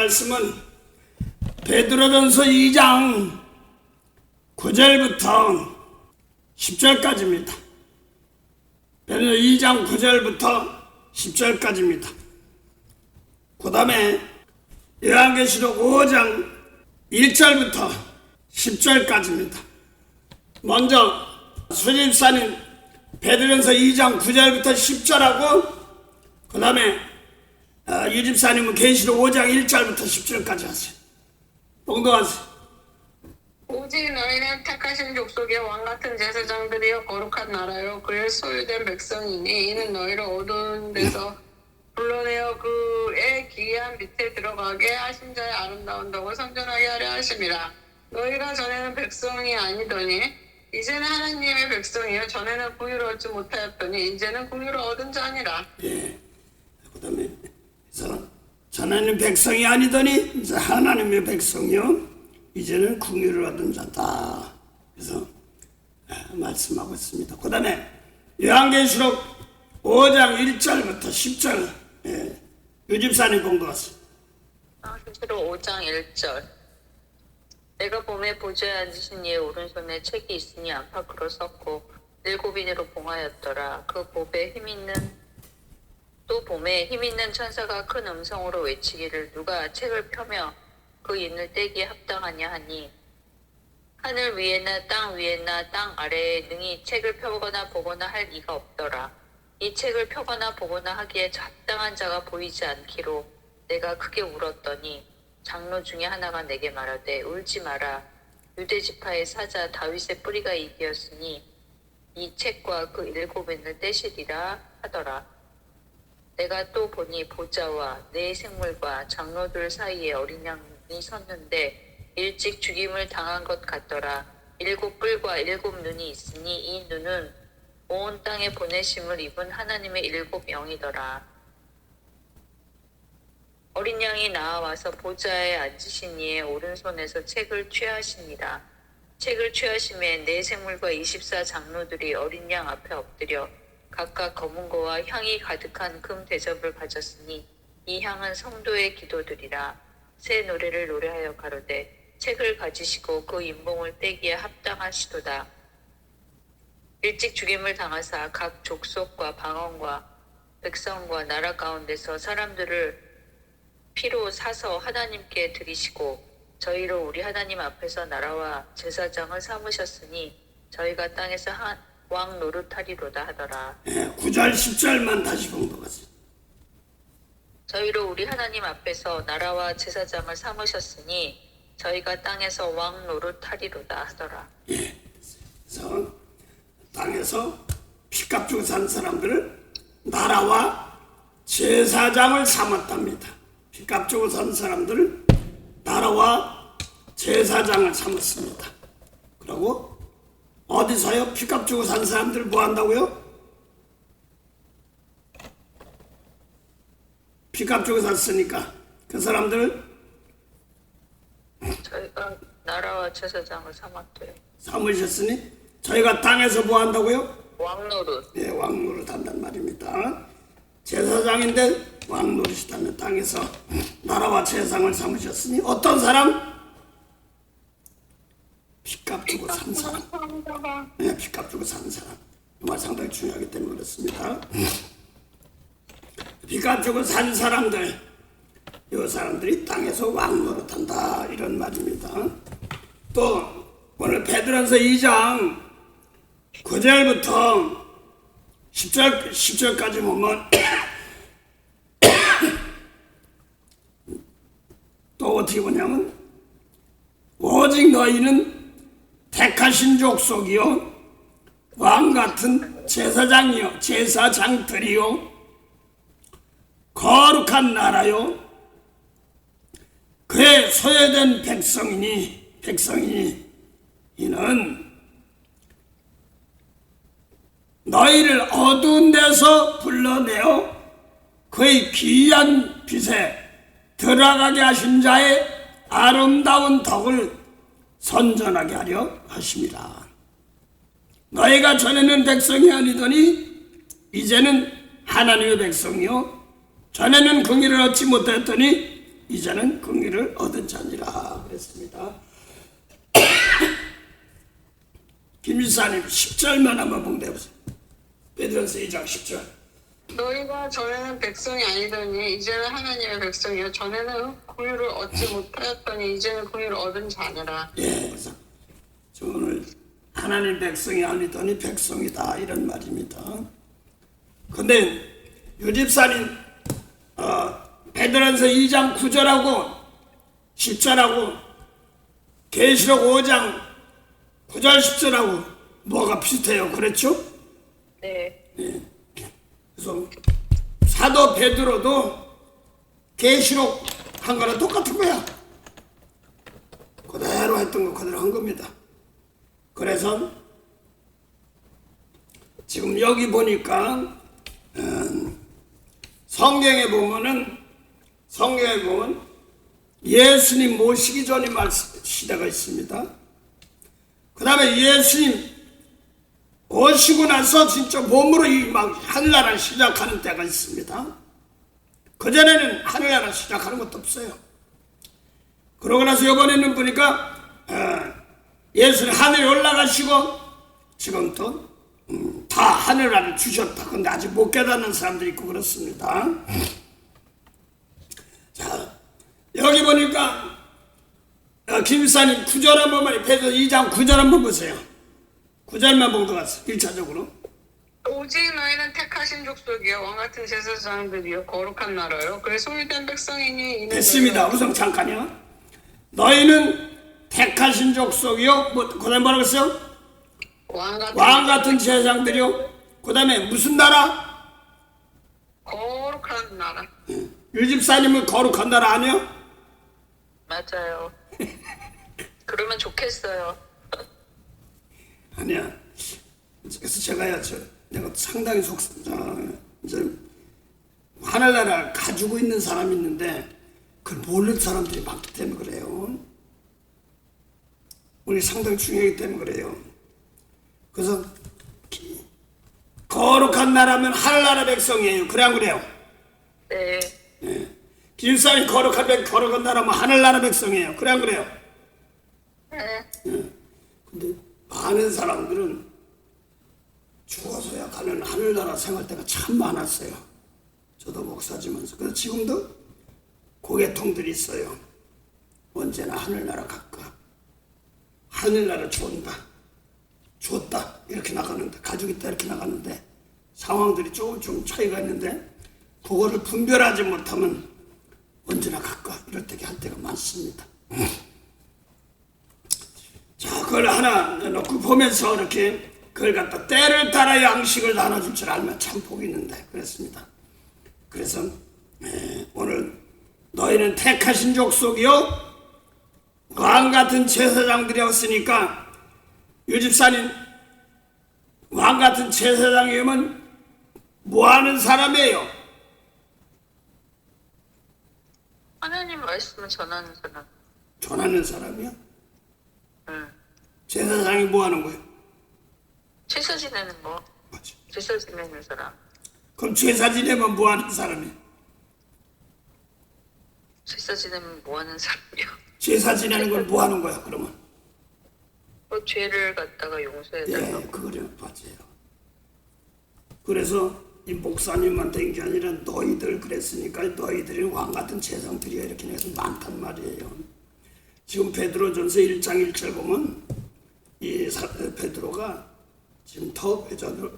말씀은 베드로전서 2장 9절부터 10절까지입니다. 베드로 2장 9절부터 10절까지입니다. 그 다음에 요한계시록 5장 1절부터 10절까지입니다. 먼저 수집사님 베드로전서 2장 9절부터 10절하고 그 다음에 유집사님은 계시록 5장 1절부터 10절까지 하세요. 봉독하세요. 오직 너희는 택하신 족속의 왕같은 제사장들이여 거룩한 나라요 그의 소유된 백성이니 이는 너희를 어두운 데서 불러내어 그의 기이한 밑에 들어가게 하신 자의 아름다운 덕을 선전하게 하려 하심이라. 너희가 전에는 백성이 아니더니 이제는 하나님의 백성이요 전에는 궁유를 얻지 못하였더니 이제는 궁유를 얻은 자니라. 예. 그 다음에 전에는 백성이 아니더니 이제 하나님의 백성이요 이제는 궁유를 얻은 자다. 그래서 말씀하고 있습니다. 그 다음에 요한계시록 5장 1절부터 10절 유집사님 공부하세요. 요한계시록 5장 1절. 내가 봄에 보좌에 앉으신 이의 오른손에 책이 있으니 안팎으로 섰고 일곱인으로 봉하였더라. 그 봄에 힘있는 천사가 큰 음성으로 외치기를 누가 책을 펴며 그 인을 떼기에 합당하냐 하니 하늘 위에나 땅 위에나 땅 아래에 능히 책을 펴거나 보거나 할 이가 없더라. 이 책을 펴거나 보거나 하기에 합당한 자가 보이지 않기로 내가 크게 울었더니 장로 중에 하나가 내게 말하되 울지 마라. 유대 지파의 사자 다윗의 뿌리가 이기었으니 이 책과 그 일곱인을 떼시리라 하더라. 내가 또 보니 보좌와 네 생물과 장로들 사이에 어린 양이 섰는데 일찍 죽임을 당한 것 같더라. 일곱 뿔과 일곱 눈이 있으니 이 눈은 온 땅에 보내심을 입은 하나님의 일곱 영이더라. 어린 양이 나와서 보좌에 앉으신 이의 오른손에서 책을 취하시니라. 책을 취하심에 네 생물과 24 장로들이 어린 양 앞에 엎드려 각각 검은 거와 향이 가득한 금 대접을 가졌으니 이 향은 성도의 기도들이라. 새 노래를 노래하여 가로되 책을 가지시고 그 인봉을 떼기에 합당하시도다. 일찍 죽임을 당하사 각 족속과 방언과 백성과 나라 가운데서 사람들을 피로 사서 하나님께 드리시고 저희로 우리 하나님 앞에서 나라와 제사장을 삼으셨으니 저희가 땅에서 왕 노릇하리로다 하더라. 9절 10절만 다시 봉독하세요. 저희로 우리 하나님 앞에서 나라와 제사장을 삼으셨으니 저희가 땅에서 왕 노릇하리로다 하더라. 그래서 땅에서 피값 주고 산 사람들을 나라와 제사장을 삼았답니다. 피값 주고 산 사람들을 나라와 제사장을 삼았습니다. 그리고 어디서요? 피값 주고 산 사람들 뭐 한다고요? 피값 주고 샀으니까 그 사람들 저희가 나라와 제사장을 삼으셨으니 저희가 땅에서 뭐 한다고요? 왕노릇. 예, 왕노릇 한단 말입니다. 제사장인데 왕노릇이다면 땅에서 나라와 제사장을 삼으셨으니 어떤 사람? 피값 주고 산 사람. 네, 피값 주고 산 사람. 이 말 상당히 중요하기 때문에 그렇습니다. 피값 주고 산 사람들, 이 사람들이 땅에서 왕노릇한다 이런 말입니다. 또 오늘 베드로전서 2장 9절부터 10절까지 보면 또 어떻게 보냐면 오직 너희는 택하신 족속이요 왕같은 제사장이요 제사장들이요 거룩한 나라요 그의 소유된 백성이니 이는 너희를 어두운 데서 불러내어 그의 귀한 빛에 들어가게 하신 자의 아름다운 덕을 선전하게 하려 하심이라. 너희가 전에는 백성이 아니더니 이제는 하나님의 백성이요 전에는 긍휼을 얻지 못했더니 이제는 긍휼을 얻은 자니라 그랬습니다. 김일사님 10절만 한번 봉대해보세요. 베드로전서 2장 10절. 너희가 전에는 백성이 아니더니 이제는 하나님의 백성이요 전에는 긍휼을 얻지 못하였더니 이제는 긍휼을 얻은 자니라. 예, 그래서 저 오늘 하나님 백성이 아니더니 백성이다 이런 말입니다. 근데 유집사님 베드로전서 2장 9절하고 10절하고 계시록 5장 9절 10절하고 뭐가 비슷해요? 그렇죠? 네. 그래서 사도 베드로도 계시록 한 거랑 똑같은 거야. 그대로 했던 거 그대로 한 겁니다. 그래서 지금 여기 보니까 성경에 보면 예수님 모시기 전에 시대가 있습니다. 그 다음에 예수님 오시고 나서 진짜 몸으로 막 하늘나라 시작하는 때가 있습니다. 그전에는 하늘나라 시작하는 것도 없어요. 그러고 나서 이번에는 보니까 예수님 하늘에 올라가시고 지금 또 다 하늘나라를 주셨다. 근데 아직 못 깨닫는 사람들이 있고 그렇습니다. 자, 여기 보니까 김사님 9절 한 번만, 베드로 2장 9절 한번 보세요. 9절만 봉독하세요. 1차적으로. 오직 너희는 택하신 족속이요 왕같은 제사장들이요 거룩한 나라요 그의 소유된 백성이니 이는 됐습니다. 우선 잠깐요. 너희는 택하신 족속이요. 그 다음에 뭐라고 했어요? 왕 같은 제사장들이요. 그 다음에 무슨 나라? 거룩한 나라. 유집사님은 거룩한 나라 아니요? 맞아요. 그러면 좋겠어요. 아니야. 그래서 제가요, 내가 상당히 이제 하늘나라 가지고 있는 사람이 있는데 그걸 모르는 사람들이 많기 때문에 그래요. 우리 상당히 중요하기 때문에 그래요. 그래서 거룩한 나라면 하늘나라 백성이에요. 그래 안 그래요? 네. 기술사님 거룩한 나라면 하늘나라 백성이에요. 그래 안 그래요? 네. 근데 많은 사람들은 죽어서야 가는 하늘나라 생활 때가 참 많았어요. 저도 목사지면서. 그래서 지금도 고개통들이 있어요. 언제나 하늘나라 갈까? 하늘나라 줬다 이렇게 나가는데, 가지고 있다 이렇게 나가는데 상황들이 조금 차이가 있는데 그거를 분별하지 못하면 언제나 갈까 이럴 때가 할 때가 많습니다. 자, 그걸 하나 놓고 보면서 이렇게 그걸 갖다 때를 따라 양식을 나눠줄 줄 알면 참 복이 있는데 그랬습니다. 그래서 오늘 너희는 택하신 족속이요 왕같은 제사장들이었으니까 유집사님 왕같은 제사장이면 뭐하는 사람이에요? 하나님 말씀을 전하는 사람. 전하는 사람이요? 응. 제사장이 뭐하는 거예요? 제사 지내는 거. 맞지. 제사 지내는 사람. 그럼 제사 지내면 뭐하는 사람이에요? 제사 지내면 뭐 하는 사람이요? 제사 지내는 걸 뭐하는 거야 그러면? 죄를 갖다가 용서해달라고. 예, 그거요. 맞아요. 그래서 이 목사님한테 된 게 아니라 너희들 그랬으니까 너희들이 왕같은 제사장들이야 이렇게 해서 많단 말이에요. 지금 베드로전서 1장 1절 보면 이 베드로가 지금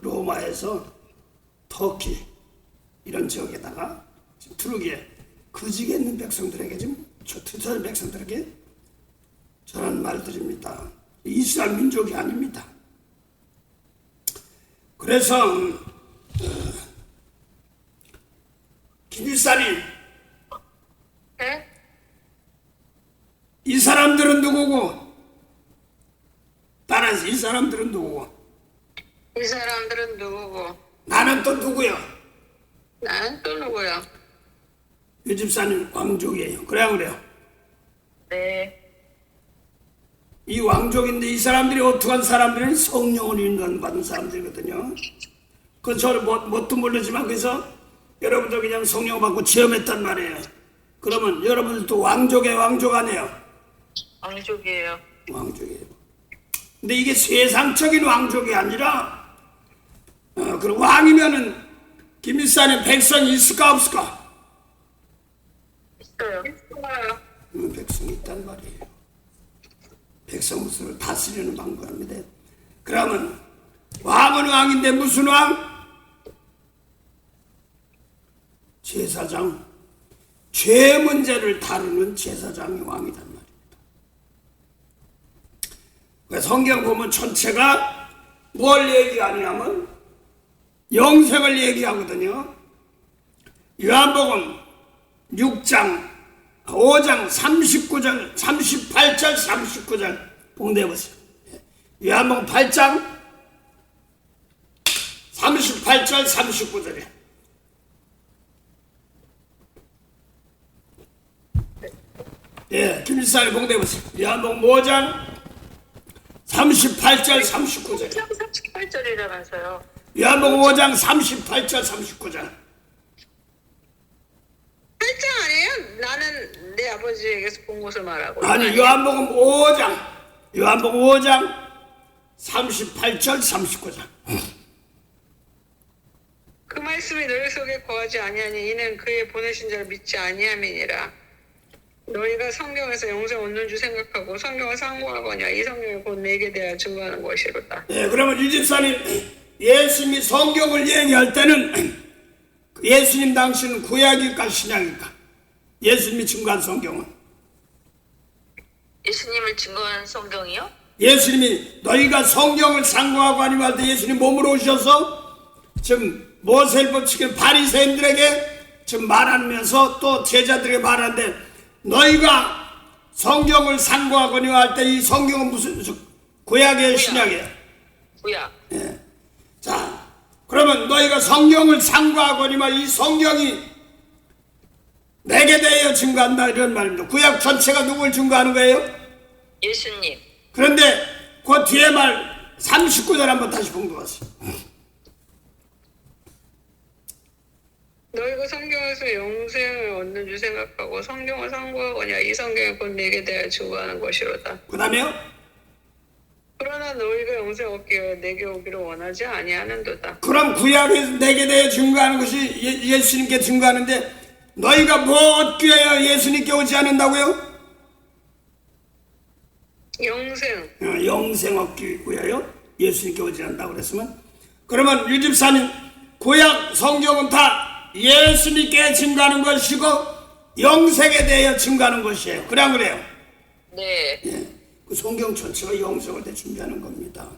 로마에서 터키 이런 지역에다가 지금 투르기에 거지게 있는 백성들에게 지금 투철 백성들에게 저런 말들입니다. 이스라엘 민족이 아닙니다. 그래서 김일사님 네? 이 사람들은 누구고? 따라서 이 사람들은 누구고? 이 사람들은 누구고? 나는 또 누구야? 나는 또 누구야? 유집사님 왕족이에요. 그래 안 그래요? 네. 이 왕족인데 이 사람들이 어떠한 사람들은 성령을 인도받은 사람들이거든요. 그 저를 뭣도 모르지만 그래서 여러분도 그냥 성령 받고 체험했단 말이에요. 그러면 여러분들도 왕족의 왕족 아니에요? 왕족이에요. 왕족이에요. 근데 이게 세상적인 왕족이 아니라 그 왕이면은 김일산에 백성이 있을까 없을까? 있어요. 백성이 있단 말이에요. 백성을 다스리는 방법입니다. 그러면 왕은 왕인데 무슨 왕? 제사장. 죄 문제를 다루는 제사장이 왕이단 말입니다. 성경 보면 전체가 뭘 얘기하냐면 영생을 얘기하거든요. 요한복음 6장 5장 39절 38절 39절 봉대해보세요. 요한복음 8장 38절 39절에 김일산이 봉대해보세요. 요한복음 5장 38절 39절 38절이라면서요. 요한복음 5장 38절 39절 8장 아니에요? 나는 내 아버지에게서 본 것을 말하고. 아니 요한복음 5장 38절 39절 그 말씀이 너희 속에 거하지 아니하니 이는 그의 보내신 자를 믿지 아니함이니라. 너희가 성경에서 영생 얻는 줄 생각하고 성경을 상고하거냐 이 성경이 곧 내게 대하여 증거하는 것이로다. 그러면 유 집사님 예수님이 성경을 얘기할 때는 예수님 당시는 구약일까 신약일까? 예수님이 증거한 성경은 예수님을 증거한 성경이요? 예수님이 너희가 성경을 상고하고 아니면 할 때 예수님 몸으로 오셔서 지금 모세율법 지킨 바리새인들에게 지금 말하면서 또 제자들에게 말하는데 너희가 성경을 상고하거니와 할 때 이 성경은 무슨 구약이에요 신약이에요? 구약. 자 그러면 너희가 성경을 상고하거니와 이 성경이 내게 대하여 증거한다 이런 말입니다. 구약 전체가 누굴 증거하는 거예요? 예수님. 그런데 그 뒤에 말 39절 한번 다시 봉독하세요. 너희가 성경에서 영생을 얻는 줄 생각하고 성경을 상고하거냐 이 성경이 곧 내게 대하여 증거하는 것이로다. 그 다음에요? 그러나 너희가 영생 얻기 위하여 내게 오기를 원하지 아니하는도다. 그럼 구약에서 내게 대해 증거하는 것이 예수님께 증거하는데 너희가 뭐 얻기 위하여 예수님께 오지 않는다고요? 영생. 영생 얻기 위하여 예수님께 오지 않는다고 그랬으면 그러면 유 집사님 구약 성경은 다 예수님께 증거하는 것이고 영생에 대하여 증거하는 것이에요. 그래 안 그래요? 네. 그 성경 전체가 영생을 대 준비하는 겁니다.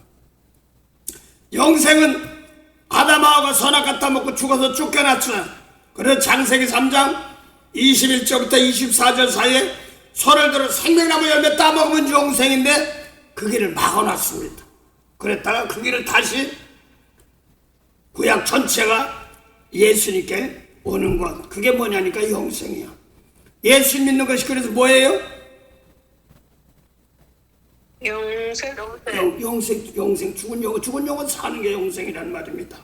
영생은 아담하고가 선악 갖다 먹고 죽어서 쫓겨났잖아. 그래서 창세기 3장 21절부터 24절 사이에 손을 들어 생명나무 열매 따먹으면 영생인데 그 길을 막아놨습니다. 그랬다가 그 길을 다시 구약 전체가 예수님께 오는 것 그게 뭐냐니까 영생이야. 예수 믿는 것이 그래서 뭐예요? 영생. 영생 죽은 영은 사는 게 영생이란 말입니다.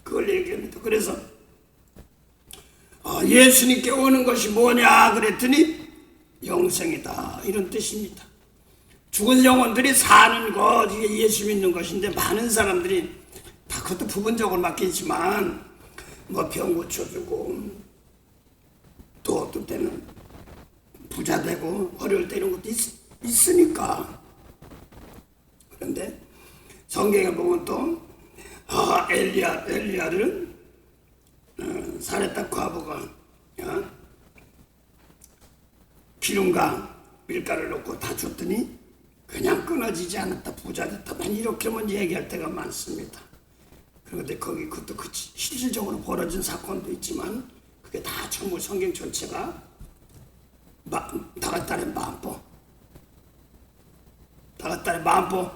그걸 얘기합니다. 그래서 예수님께 오는 것이 뭐냐 그랬더니 영생이다 이런 뜻입니다. 죽은 영혼들이 사는 것 이게 예수 믿는 것인데 많은 사람들이 다 그것도 부분적으로 맡기지만 뭐 병 고쳐주고 또 어떤 때는 부자 되고 어려울 때 이런 것도 있으니까. 그런데 성경에 보면 또 엘리야를 사렙다 과부가 기름과 밀가루를 넣고 다 줬더니 그냥 끊어지지 않았다 부자 됐다만 이렇게만 얘기할 때가 많습니다. 그런데 거기 그것도 실질적으로 벌어진 사건도 있지만 그게 다 전부 성경 전체가 다같달의 마음보 다같달의 마음보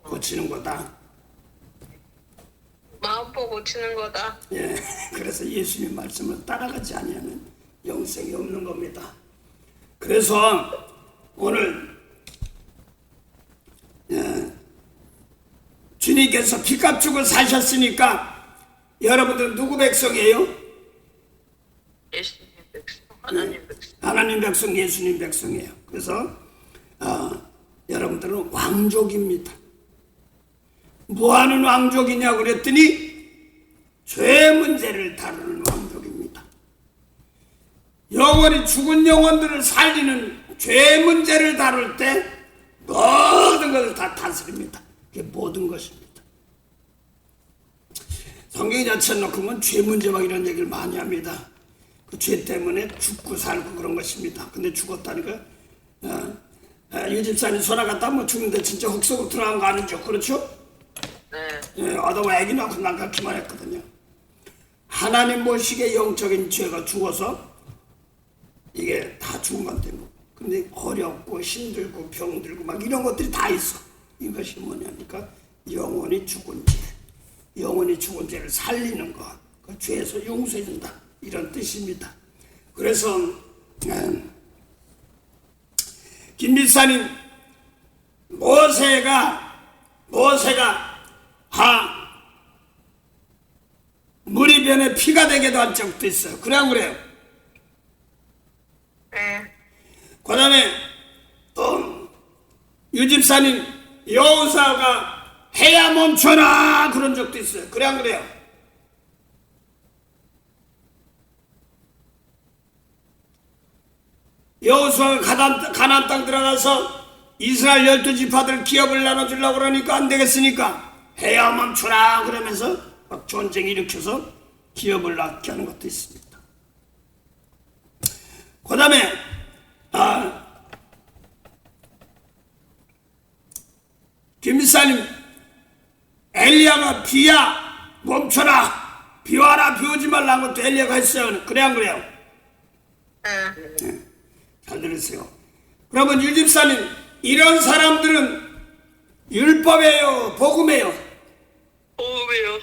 고치는 거다. 마음보 고치는 거다. 그래서 예수님 말씀을 따라가지 아니하면 영생이 없는 겁니다. 그래서 오늘 주님 주님께서 피값 주고 사셨으니까 여러분들은 누구 백성이에요? 예수님 백성, 하나님 백성. 하나님 백성, 예수님 백성이에요. 그래서 여러분들은 왕족입니다. 뭐하는 왕족이냐 그랬더니 죄 문제를 다루는 왕족입니다. 영원히 죽은 영혼들을 살리는 죄 문제를 다룰 때 모든 것을 다 다스립니다. 그게 모든 것입니다. 성경 자체를 놓고 보면 죄 문제 막 이런 얘기를 많이 합니다. 그 죄 때문에 죽고 살고 그런 것입니다. 근데 죽었다니까 유 집사님 소나 갔다 뭐 죽는데 진짜 흙 속으로 들어간 거 아니죠? 그렇죠? 네. 어다가 애기 낳고 난 그렇게만 했거든요. 하나님 모시게 영적인 죄가 죽어서 이게 다 죽은 건데 뭐. 근데 어렵고 힘들고 병들고 막 이런 것들이 다 있어. 이것이 뭐냐니까 영원히 죽은 죄. 영원히 죽은 죄를 살리는 것. 그 죄에서 용서해준다. 이런 뜻입니다. 그래서 김비사님 모세가 물이 변해 피가 되게도 한 적도 있어요. 그래요. 네. 그 다음에 또 유집사님 여호사가 해야 멈춰라 그런 적도 있어요. 그래요. 여호수아가 가나안 땅 들어가서 이스라엘 12지파들 기업을 나눠주려고 그러니까 안 되겠으니까 해야 멈춰라 그러면서 막 전쟁 일으켜서 기업을 낳게 하는 것도 있습니다. 그 다음에 김미사님 엘리야가 비야 멈춰라 비와라 비오지 말라는 것도 엘리야가 했어요. 그래요 안 그래요? 네. 잘 들으세요. 그러면 유집사님 이런 사람들은 율법이에요 복음이에요? 보험이요.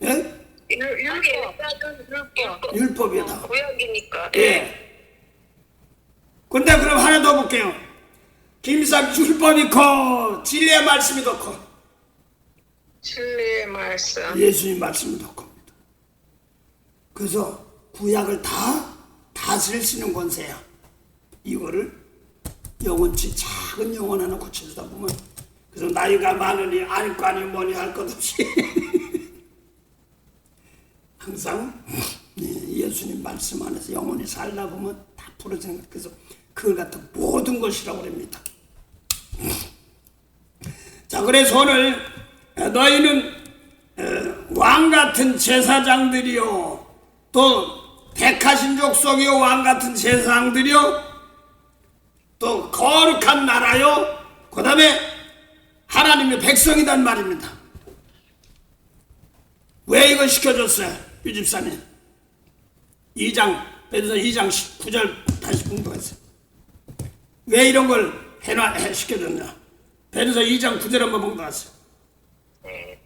예? 율법. 율법이다. 구약이니까. 예. 근데 그럼 하나 더 볼게요. 김미사님 율법이 커 진리의 말씀이 더 커. 진리의 말씀. 예수님 말씀이 더 큽니다. 그래서 구약을 다 다스릴 수 있는 권세야. 이거를 영혼치 작은 영혼 하나 고쳐주다 보면 그래서 나이가 많으니 아닐 거 아니 뭐니 할 것 없이 항상 예수님 말씀 안에서 영혼이 살다 보면 다 풀어지는 것. 그래서 그걸 갖다 모든 것이라고 합니다. 자, 그래서 오늘 너희는 왕같은 제사장들이요 또 택하신 족속이요 왕같은 제사장들이요 또 거룩한 나라요 그 다음에 하나님의 백성이란 말입니다. 왜 이걸 시켜줬어요? 유집사님 2장 베드로서 2장 9절 다시 공부하세요. 왜 이런 걸 시켜줬냐? 베드로서 2장 9절 한번 공부하세요. 네.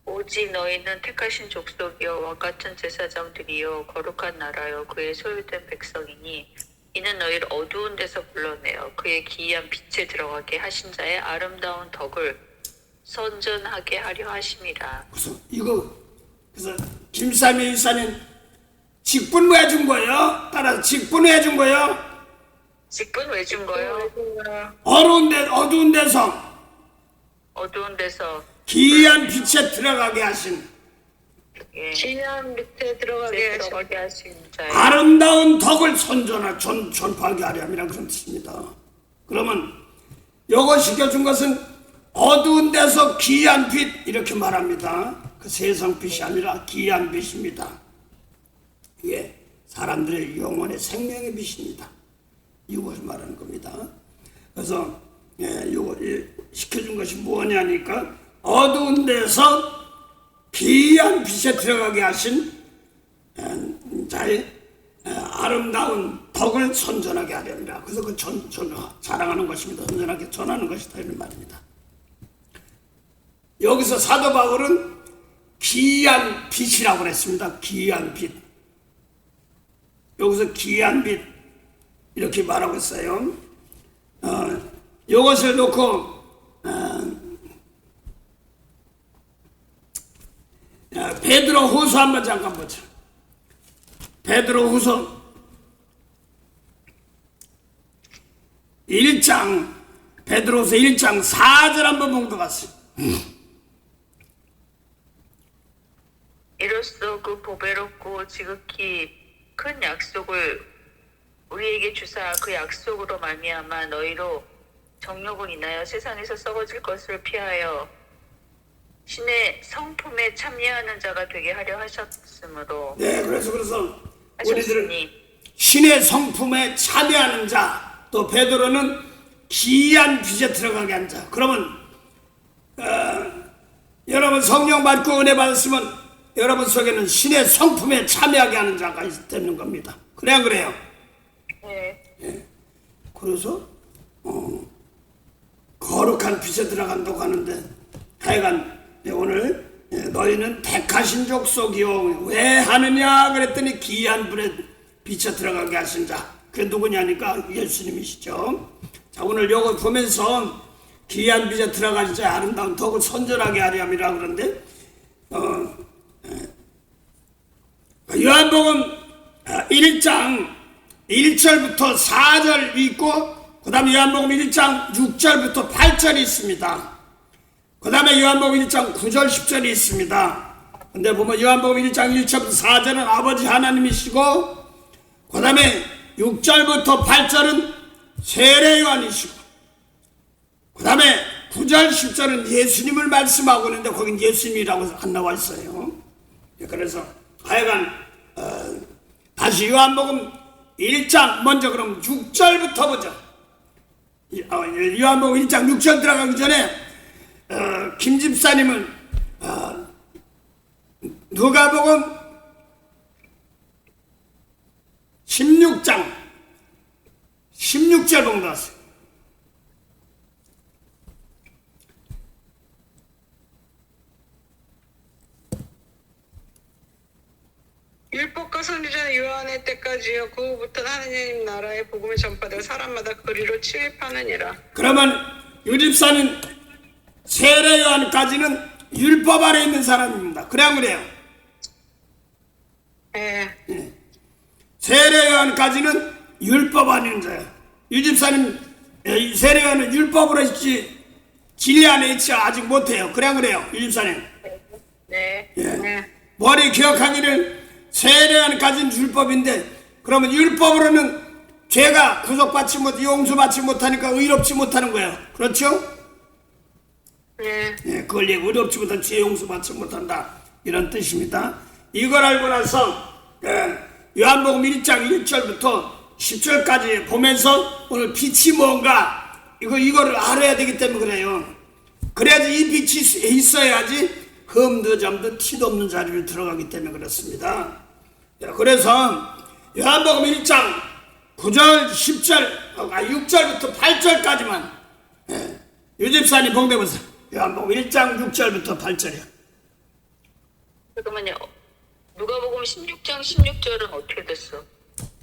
오직 너희는 택하신 족속이요 왕같은 제사장들이요 거룩한 나라요 그의 소유된 백성이니 이는 너희를 어두운 데서 불러내어 그의 기이한 빛에 들어가게 하신 자의 아름다운 덕을 선전하게 하려 하심이라. 그래서 김삼일 이사님 직분 왜 준 거예요? 따라서 직분 왜 준 거예요? 직분 왜 준 거요? 어두운 데서 어두운 데서 기이한 빛에 들어가게 하신 예, 진양 밑에 들어가게 들어가게 하신 자의 아름다운 덕을 전파하게 하렴이란 그런 뜻입니다. 그러면 요거 시켜준 것은 어두운 데서 기이한 빛 이렇게 말합니다. 그 세상 빛이 아니라 기이한 빛입니다. 이게 사람들의 영혼의 생명의 빛입니다. 이것을 말하는 겁니다. 그래서 요거 시켜준 것이 뭐냐니까 어두운 데서 기이한 빛에 들어가게 하신 자의 아름다운 덕을 선전하게 하렵니다. 그래서 그 자랑하는 것입니다. 선전하게 전하는 것이다 이런 말입니다. 여기서 사도 바울은 기이한 빛이라고 그랬습니다. 기이한 빛. 여기서 기이한 빛. 이렇게 말하고 있어요. 이것을 놓고 베드로 후서 한번 잠깐 보자. 베드로 후서 1장, 베드로후서 1장 4절 한번 본것 같습니다. 이로써 그 보배롭고 지극히 큰 약속을 우리에게 주사 그 약속으로 말미암아 너희로 정욕을 인하여 세상에서 썩어질 것을 피하여 신의 성품에 참여하는 자가 되게 하려 하셨으므로. 네, 그래서 우리들은 하셨으니 신의 성품에 참여하는 자, 또 베드로는 기이한 빛에 들어가게 한 자. 그러면 여러분 성령 받고 은혜 받았으면 여러분 속에는 신의 성품에 참여하게 하는 자가 되는 겁니다. 그래야 그래요. 네. 그래서 거룩한 빛에 들어간다고 하는데 하여간 오늘 너희는 택하신 족속이요 왜 하느냐 그랬더니 기이한 빛에 들어가게 하신 자. 그게 누구냐니까 예수님이시죠. 자, 오늘 요거 보면서 기이한 빛에 들어가신 자 아름다운 더욱 선전하게 하렴이라 그러는데 요한복음 1장 1절부터 4절 있고 그 다음에 요한복음 1장 6절부터 8절이 있습니다. 그 다음에 요한복음 1장 9절 10절이 있습니다. 근데 보면 요한복음 1장 1절부터 4절은 아버지 하나님이시고 그 다음에 6절부터 8절은 세례 요한이시고 그 다음에 9절 10절은 예수님을 말씀하고 있는데 거긴 예수님이라고 안 나와 있어요. 그래서 하여간 다시 요한복음 1장 먼저 그럼 6절부터 보자. 요한복음 1장 6절 들어가기 전에 김 집사님은 누가복음 16장 16절 본것 같습니다. 율법과 선지자 요한의 때까지요 그 후부터는 하느님 나라의 복음을 전파되어 사람마다 그리로 침입하느니라. 그러면 유집사는 세례 요한까지는 율법 아래 있는 사람입니다. 그래야 그래요. 예. 세례 요한까지는 율법 아래 있는 자예요. 유집사님 세례 요한은 율법으로 있지 진리 안에 있지 아직 못해요. 그래야 그래요. 유집사님. 네. 네. 머리 기억하기를 세례 요한까지는 율법인데 그러면 율법으로는 죄가 구속받지 못 용서받지 못하니까 의롭지 못하는 거예요. 그렇죠? 네. 그걸 의롭지 못한 죄 용서받지 못한다 이런 뜻입니다. 이걸 알고 나서 요한복음 1장 1절부터 10절까지 보면서 오늘 빛이 뭔가 이거를 알아야 되기 때문에 그래요. 그래야지 이 빛이 있어야지 흠도 점도 티도 없는 자리를 들어가기 때문에 그렇습니다. 그래서 요한복음 1장 9절 10절 6절부터 8절까지만 유집사님 봉대보세요. 요한복음 1장 6절부터 8절이요. 잠깐만요. 누가복음 16장 16절은 어떻게 됐어?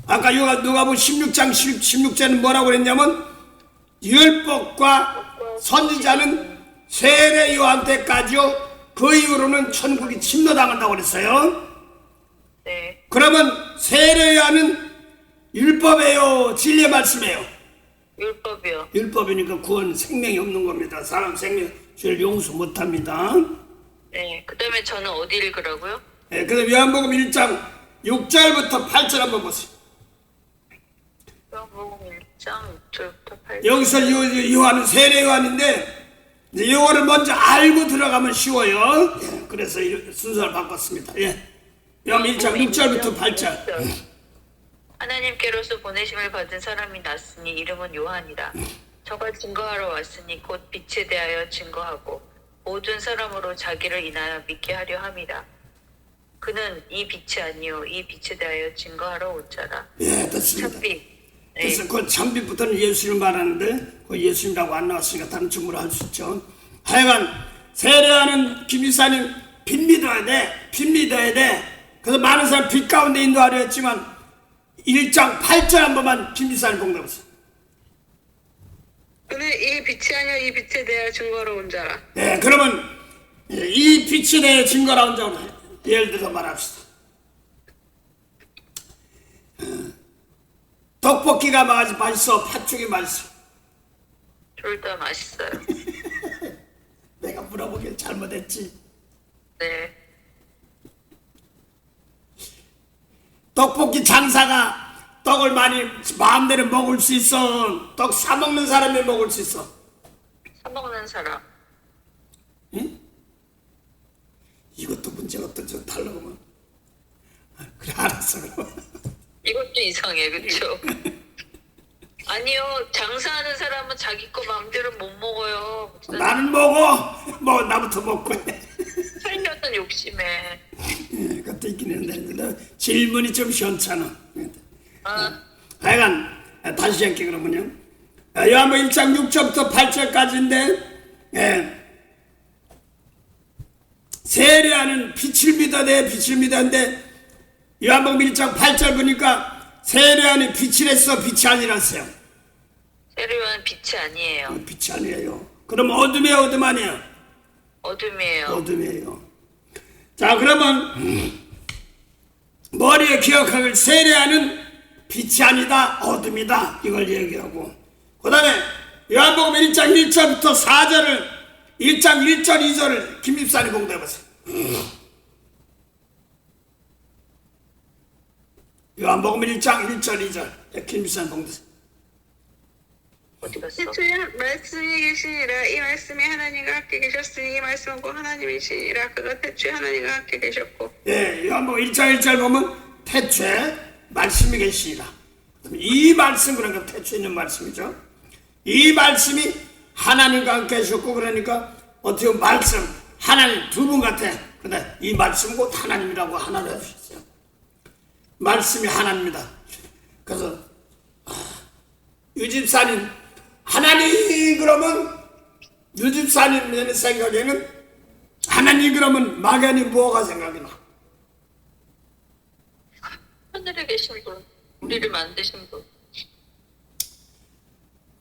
아까 누가복음 16장 16절은 뭐라고 그랬냐면 율법과 선지자는 세례 요한 때까지요. 그 이후로는 천국이 침노당한다고 그랬어요. 네. 그러면 세례 요한은 율법이에요? 진리의 말씀이에요? 율법이요. 율법이니까 구원 생명이 없는 겁니다. 사람 생명 죄를 용서 못합니다. 네. 그 다음에 저는 어디 읽으라고요? 네, 그래서 요한복음 1장 6절부터 8절 한번 보세요. 요한복음 1장 6절부터 8절. 여기서 요한은 세례 요한인데 이제 이거를 먼저 알고 들어가면 쉬워요. 그래서 순서를 바꿨습니다. 요한 1장 6절부터 8절. 하나님께로서 보내심을 받은 사람이 났으니 이름은 요한이라. 저가 증거하러 왔으니 곧 빛에 대하여 증거하고 모든 사람으로 자기를 인하여 믿게 하려 함이라. 그는 이 빛이 아니요 이 빛에 대하여 증거하러 온 자라. 됐습니다. 참빛. 그래서 그 참빛부터는 예수님을 말하는데 그 예수님이라고 안 나왔으니까 다른 증거를 할 수 있죠. 하여간 세례하는 김이사님 빛 믿어야 돼. 빛 믿어야 돼. 그래서 많은 사람 빛 가운데 인도하려 했지만 1장 8절 한 번만 김지사님 봉독하세요. 그는 이 빛이 아니여 이 빛에 대하여 증거로 온 자라. 네, 그러면 이 빛에 대해 증거라는 점을 예를 들어서 말합시다. 떡볶이가 맛있어, 팥죽이 맛있어. 둘 다 맛있어요. 내가 물어보길 잘못했지. 네. 떡볶이 장사가 떡을 많이 마음대로 먹을 수 있어? 떡 사 먹는 사람이 먹을 수 있어? 사 먹는 사람. 응? 이것도 문제가 또 좀 달라고만. 그래, 알았어. 그럼. 이것도 이상해, 그렇죠? 아니요, 장사하는 사람은 자기 거 마음대로 못 먹어요. 나는 먹어. 뭐 나부터 먹고 해. 살려는 욕심에. 예, 그것도 있긴 했는데 질문이 좀 시원찮아. 아, 하여간 다시 할게 그러면요. 요한복음 1장 6절부터 8절까지인데 세례하는 빛을 믿어 내 빛을 믿었는데 요한복음 1장 8절 보니까 세례하는 빛을 했어 빛이 아니라서요. 세례요한 빛이 아니에요. 빛이 아니에요. 그럼 어둠이에요 어둠 아니에요? 어둠이에요. 어둠이에요. 자 그러면 머리에 기억하길 세례하는 빛이 아니다 어둠이다 이걸 얘기하고 그 다음에 요한복음 1장 1절부터 4절을 1장 1절 2절을 김집사님 공부해보세요. 요한복음 1장 1절 2절 김집사님 공부해보세요. 어디 갔어? 태초에 말씀이 계시니라. 이 말씀이 하나님과 함께 계셨으니 이 말씀은 곧 하나님이시니라. 그가 태초에 하나님과 함께 계셨고. 예, 요한복음 1장 1절 보면 태초에 말씀이 계시니라. 이 말씀 그러니까 태초에 있는 말씀이죠. 이 말씀이 하나님과 함께 계셨고 그러니까 어떻게 보면 말씀 하나님 두 분 같아. 근데 이 말씀은 곧 하나님이라고 하나로 해주셨어요. 말씀이 하나님이다. 그래서 유집사님 하나님 그러면 유집사님 생각에는 하나님 그러면 막연히 뭐가 생각이 나? 하늘에 계신 분, 우리를 만드신 분.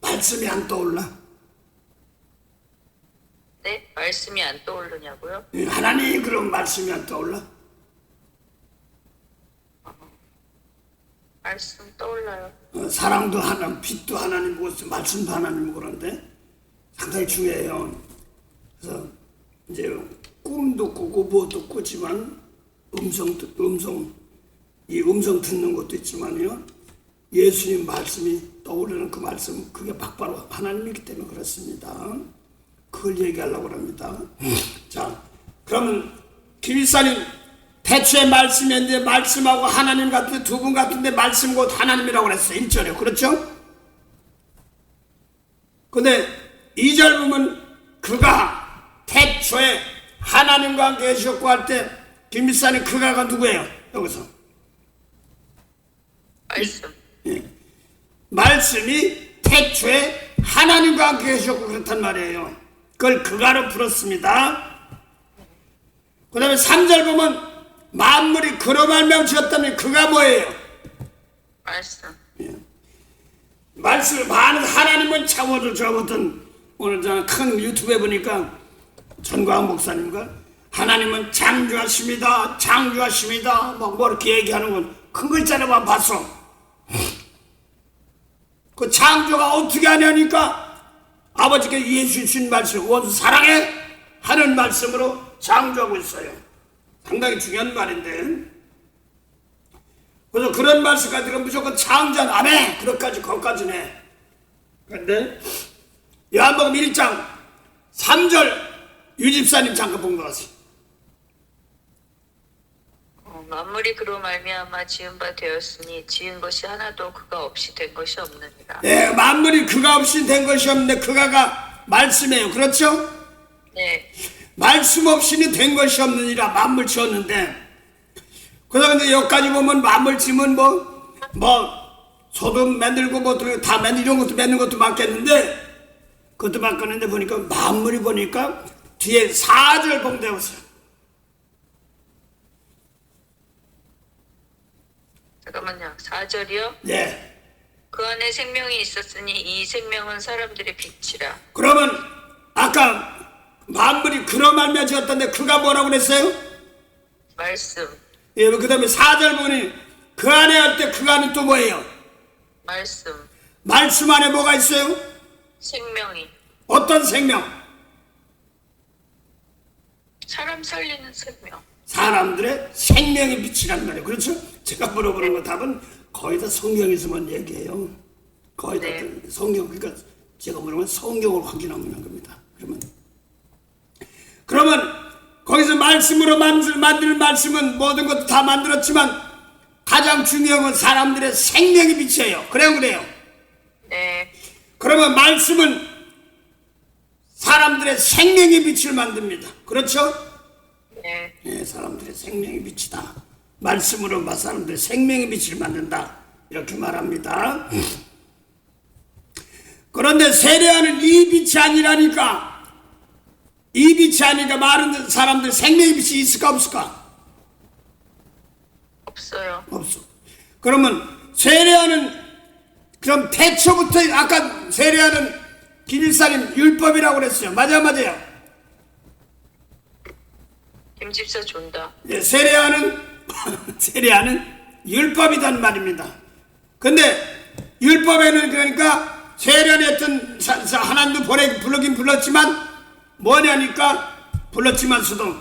말씀이 안 떠올라? 네? 말씀이 안 떠오르냐고요? 하나님 그럼 말씀이 안 떠올라? 말씀 떠올라요. 사랑도 하나님, 빛도 하나님이고 말씀도 하나님이고 그런데 상당히 중요해요. 그래서 이제 꿈도 꾸고 무엇도 꾸지만 음성 듣는 것도 있지만요. 예수님 말씀이 떠오르는 그 말씀 그게 바로 하나님이기 때문에 그렇습니다. 그걸 얘기하려고 합니다. 자, 그러면 김일사님 태초에 말씀이었는데 말씀하고 하나님 같은데 두 분 같은데 말씀 곧 하나님이라고 그랬어요. 1절이요. 그렇죠? 근데 2절 보면 그가 태초에 하나님과 함께 계셨고 할 때 김일사님 그가가 누구예요? 여기서 말씀. 예. 말씀이 태초에 하나님과 함께 계셨고 그렇단 말이에요. 그걸 그가로 풀었습니다. 그 다음에 3절 보면 만물이 그로 말미암아 지었다면 그가 뭐예요? 말씀. 말씀을 많은 하나님은 창호를 저거든 오늘 저는 큰 유튜브에 보니까 전광 목사님과 하나님은 창조하십니다 창조하십니다 뭐 이렇게 얘기하는 건 큰 글자로만 봤어. 그 창조가 어떻게 하냐니까 아버지께 예수 주신 말씀 원수 사랑해 하는 말씀으로 창조하고 있어요. 상당히 중요한 말인데 그래서 그런 말씀까지 들으면 무조건 창조한 아멘 그것까지 거기까지네. 그런데 요한복음 1장 3절 유집사님 잠깐 본 것 같아요. 만물이 그로 말미암아 지은 바 되었으니 지은 것이 하나도 그가 없이 된 것이 없느니라. 네, 만물이 그가 없이 된 것이 없는데 그가가 말씀이에요. 그렇죠? 네. 말씀 없이는 된 것이 없느니라 만물 지었는데 그래서 근데 여기까지 보면 만물 지으면 소도 만들고 다 만들 이런 것도 만든 것도 맞겠는데 그것도 맞겠는데 보니까 만물이 보니까 뒤에 4절 봉되었어요. 잠깐만요. 4절이요. 네. 그 안에 생명이 있었으니 이 생명은 사람들의 빛이라. 그러면 아까 만물이 그로 말미암아 지었던데 그가 뭐라고 그랬어요? 말씀. 예, 그 다음에 4절 보니 그 안에 할 때 그 안은 또 뭐예요? 말씀. 말씀 안에 뭐가 있어요? 생명이. 어떤 생명? 사람 살리는 생명. 사람들의 생명의 빛이란 말이에요. 그렇죠? 제가 물어보는 거 답은 거의 다 성경에서만 얘기해요. 거의 다 네. 성경, 그러니까 제가 물어보면 성경을 확인하는 겁니다. 그러면 거기서 말씀으로 만들 말씀은 모든 것도 다 만들었지만 가장 중요한 건 사람들의 생명의 빛이에요. 그래요? 네. 그러면 말씀은 사람들의 생명의 빛을 만듭니다. 그렇죠? 네. 예, 사람들의 생명의 빛이다. 말씀으로 사람들의 생명의 빛을 만든다. 이렇게 말합니다. 그런데 세례하는 이 빛이 아니라니까. 이 빛이 아니니까 많은 사람들 생명의 빛이 있을까 없을까? 없어요. 없어. 그러면 세례하는 그럼 태초부터 아까 세례하는 기일사님 율법이라고 그랬어요. 맞아요. 김집사 존다. 예, 세례하는 율법이란 말입니다. 근데 율법에는 그러니까 세례했던 하나님도 불러긴 불렀지만 뭐냐니까 불렀지만서도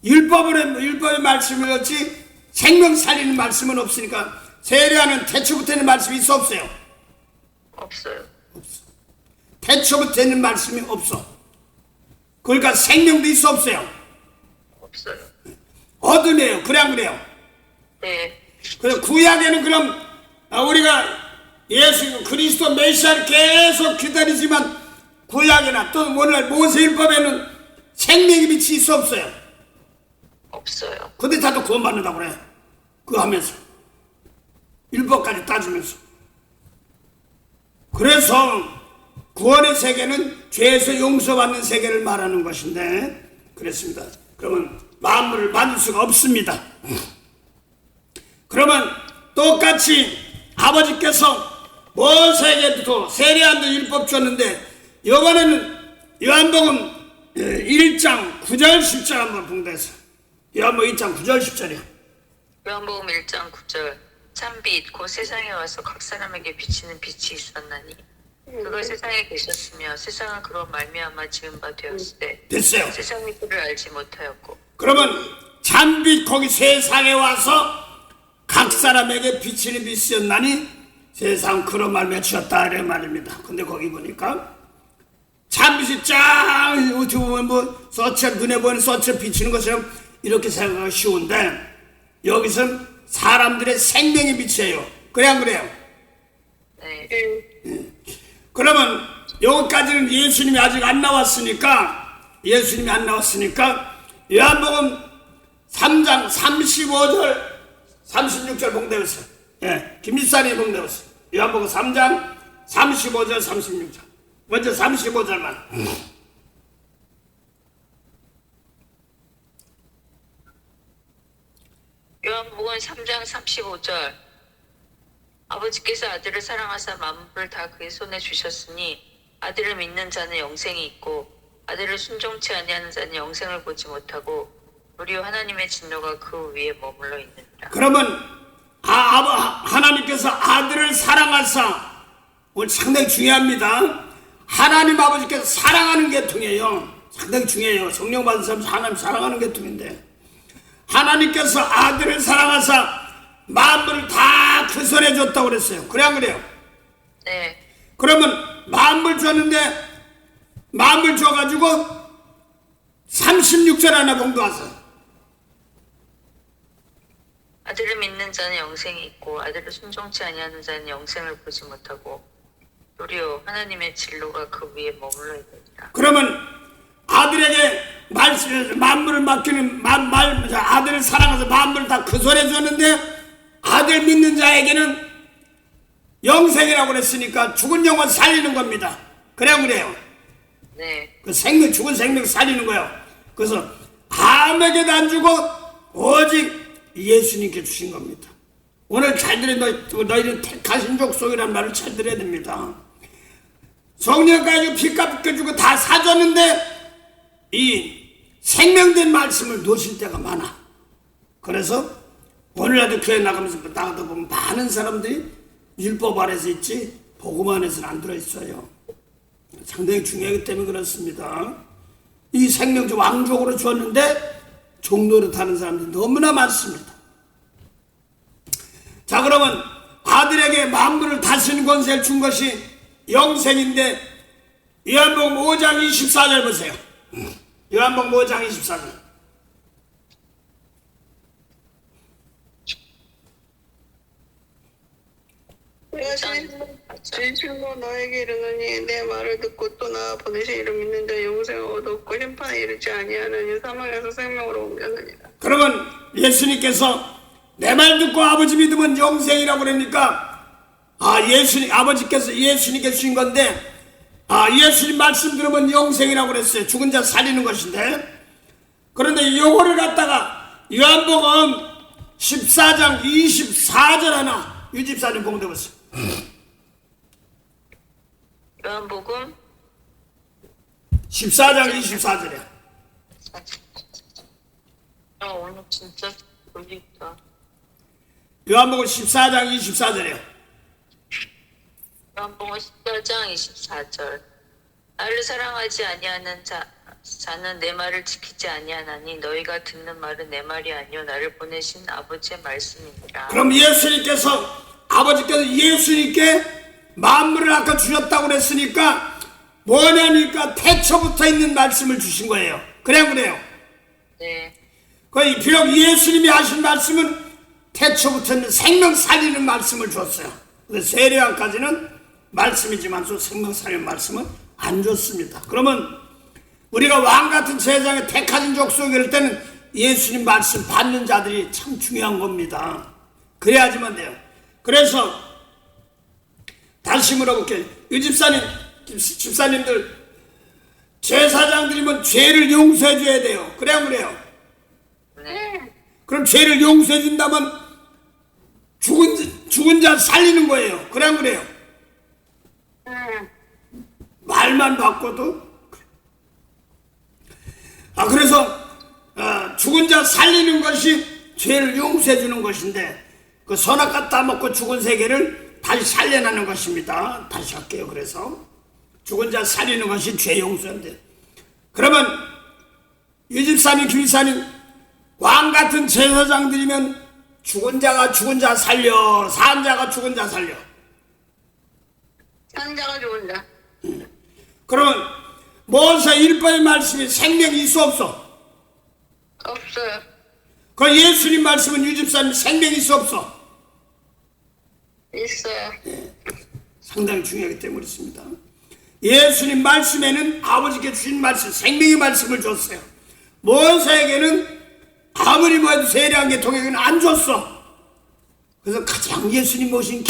율법의 말씀을 그렇지 생명 살리는 말씀은 없으니까 세례하는 태초부터 있는 말씀이 있어 없어요? 없어요. 태초부터 있는 말씀이 없어. 그러니까 생명도 있어 없어요? 없어요. 어둠이에요. 그래 안 그래요? 네. 그래서 구약에는 그럼 우리가 예수 그리스도 메시아를 계속 기다리지만 구약이나 또 오늘 모세율법에는 생명의 빛이 있어 없어요? 없어요. 근데 다들 구원받는다고 그래. 그거 하면서 율법까지 따지면서. 그래서 구원의 세계는 죄에서 용서받는 세계를 말하는 것인데 그랬습니다. 그러면 만물을 만들 수가 없습니다. 그러면 똑같이 아버지께서 모세에게도 세례한도 율법 줬는데 이번에는 요한복음 1장 9절 10절 한번 봉독해서 요한복음 1장 9절 10절이요. 요한복음 1장 9절. 참빛 곧 세상에 와서 각 사람에게 비치는 빛이 있었나니 그가 세상에 계셨으며 세상은 그로 말미암아 지은 바 되었으되 됐어요. 세상이 그를 알지 못하였고. 그러면 참빛 거기 세상에 와서 각 사람에게 비치는 빛이었나니 세상 그로 말미암아 주었다 이런 말입니다. 근데 거기 보니까 참빛이 쫙 어떻게 보면 뭐 서철 눈에 보이는 서철 비치는 것처럼 이렇게 생각하기 쉬운데 여기서는 사람들의 생명의 빛이에요. 그래 안 그래요? 네. 그러면 여기까지는 예수님이 아직 안 나왔으니까 요한복음 3장 35절 36절 봉독했어요. 예, 김일산이 봉독했어요. 요한복음 3장 35절 36절. 먼저 35절만. 요한복음 3장 35절. 아버지께서 아들을 사랑하사 만물을 다 그의 손에 주셨으니 아들을 믿는 자는 영생이 있고 아들을 순종치 아니하는 자는 영생을 보지 못하고 무려 하나님의 진노가 그 위에 머물러 있느니라. 그러면 하나님께서 아들을 사랑하사 오늘 상당히 중요합니다. 하나님 아버지께서 사랑하는 계통이에요. 상당히 중요해요. 성령 받은 사람 하나님 사랑하는 계통인데 하나님께서 아들을 사랑하사 만물을 다 그 손에 줬다고 그랬어요. 그래 안 그래요? 네. 그러면 만물 줬는데 만물 줘가지고 36절 하나 봉독하세요. 아들을 믿는 자는 영생이 있고 아들을 순종치 아니하는 자는 영생을 보지 못하고 도리어 하나님의 진노가 그 위에 머물러 있느니라. 그러면 아들에게 만물을 맡기는 아들을 사랑해서 만물을 다 그 손에 줬는데 아들 믿는 자에게는 영생이라고 그랬으니까 죽은 영혼 살리는 겁니다. 그래 안 그래요? 네. 그 생명 죽은 생명 살리는 거예요. 그래서 아무에게도 안 주고 오직 예수님께 주신 겁니다. 오늘 잘 들어. 너희는 택하신 족속이란 말을 잘 들어야 됩니다. 성령까지 피값 껴주고 다 사줬는데 이 생명된 말씀을 놓칠 때가 많아. 그래서 오늘날도 교회 나가다 보면 많은 사람들이 율법 아래서 있지 복음 안에서는 안 들어있어요. 상당히 중요하기 때문에 그렇습니다. 이 생명 좀 왕족으로 주었는데 종노릇 하는 사람들이 너무나 많습니다. 자, 그러면 아들에게 만물을 다스리는 권세를 준 것이 영생인데 요한복음 5장 24절 보세요. 요한복음 5장 24절. 내가 진실로 너에게 이르노니 내 말을 듣고 또 나 보내신 이를 믿는 자 영생을 얻었고 심판에 이르지 아니하느니 사망에서 생명으로 옮겼느니라. 그러면 예수님께서 내 말 듣고 아버지 믿으면 영생이라고 그러니까 아버지께서 예수님께 주신 건데 예수님 말씀 들으면 영생이라고 그랬어요. 죽은 자 살리는 것인데, 그런데 요거를 갖다가 요한복음 14장 24절 하나 유집사님 봉독해 보세요. 요한복음 14장 24절이야. 오늘 진짜 졸리다. 요한복음 14장 24절이야. 요한복음 14장 24절. 나를 사랑하지 아니하는 자는 내 말을 지키지 아니하나니 너희가 듣는 말은 내 말이 아니요 나를 보내신 아버지의 말씀이니라. 그럼 아버지께서 예수님께 만물을 아까 주셨다고 그랬으니까 뭐냐니까 태초부터 있는 말씀을 주신 거예요. 그래요. 네. 거의 비록 예수님이 하신 말씀은 태초부터 있는 생명 살리는 말씀을 줬어요. 근데 세례왕까지는 말씀이지만 생명 살리는 말씀은 안 줬습니다. 그러면 우리가 왕같은 세상에 택하신 족속이 될 때는 예수님 말씀 받는 자들이 참 중요한 겁니다. 그래야지만 돼요. 그래서 다시 물어볼게요. 이 집사님들 제사장들이면 죄를 용서해 줘야 돼요. 그래요. 네. 그럼 죄를 용서해 준다면 죽은 자 살리는 거예요. 그래요. 말만 바꿔도. 그래서 죽은 자 살리는 것이 죄를 용서해 주는 것인데, 그 선악과 따먹고 죽은 세계를 다시 살려내는 것입니다. 다시 할게요. 그래서 죽은 자 살리는 것이 죄 용서인데, 그러면 유집사님, 김집사님 왕같은 제사장들이면 죽은 자가 죽은 자 살려, 산 자가 죽은 자 살려. 산 자가 죽은 자. 그러면 모세 1번의 말씀이 생명이 있어 없어? 없어요. 그 예수님 말씀은 유집사님 생명이 있어 없어? 있어요. 상당히 중요하기 때문에 그렇습니다. 예수님 말씀에는 아버지께 주신 말씀, 생명의 말씀을 줬어요. 모세에게는 아무리 뭐해도 세례한 계통에게는 안 줬어. 그래서 가장 예수님 모신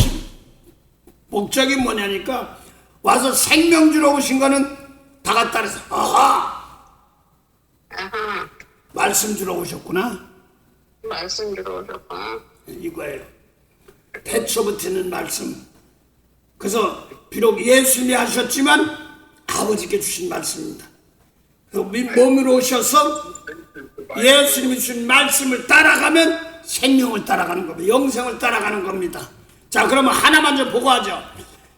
목적이 뭐냐니까, 와서 생명 주러 오신 거는 다 갖다 해서 아하. 말씀 주러 오셨구나. 말씀 들어오셨구나. 이거예요. 태초부터 있는 말씀. 그래서 비록 예수님이 하셨지만 아버지께 주신 말씀입니다. 몸으로 오셔서 예수님이 주신 말씀을 따라가면 생명을 따라가는 겁니다. 영생을 따라가는 겁니다. 자, 그러면 하나만 좀 보고 하죠.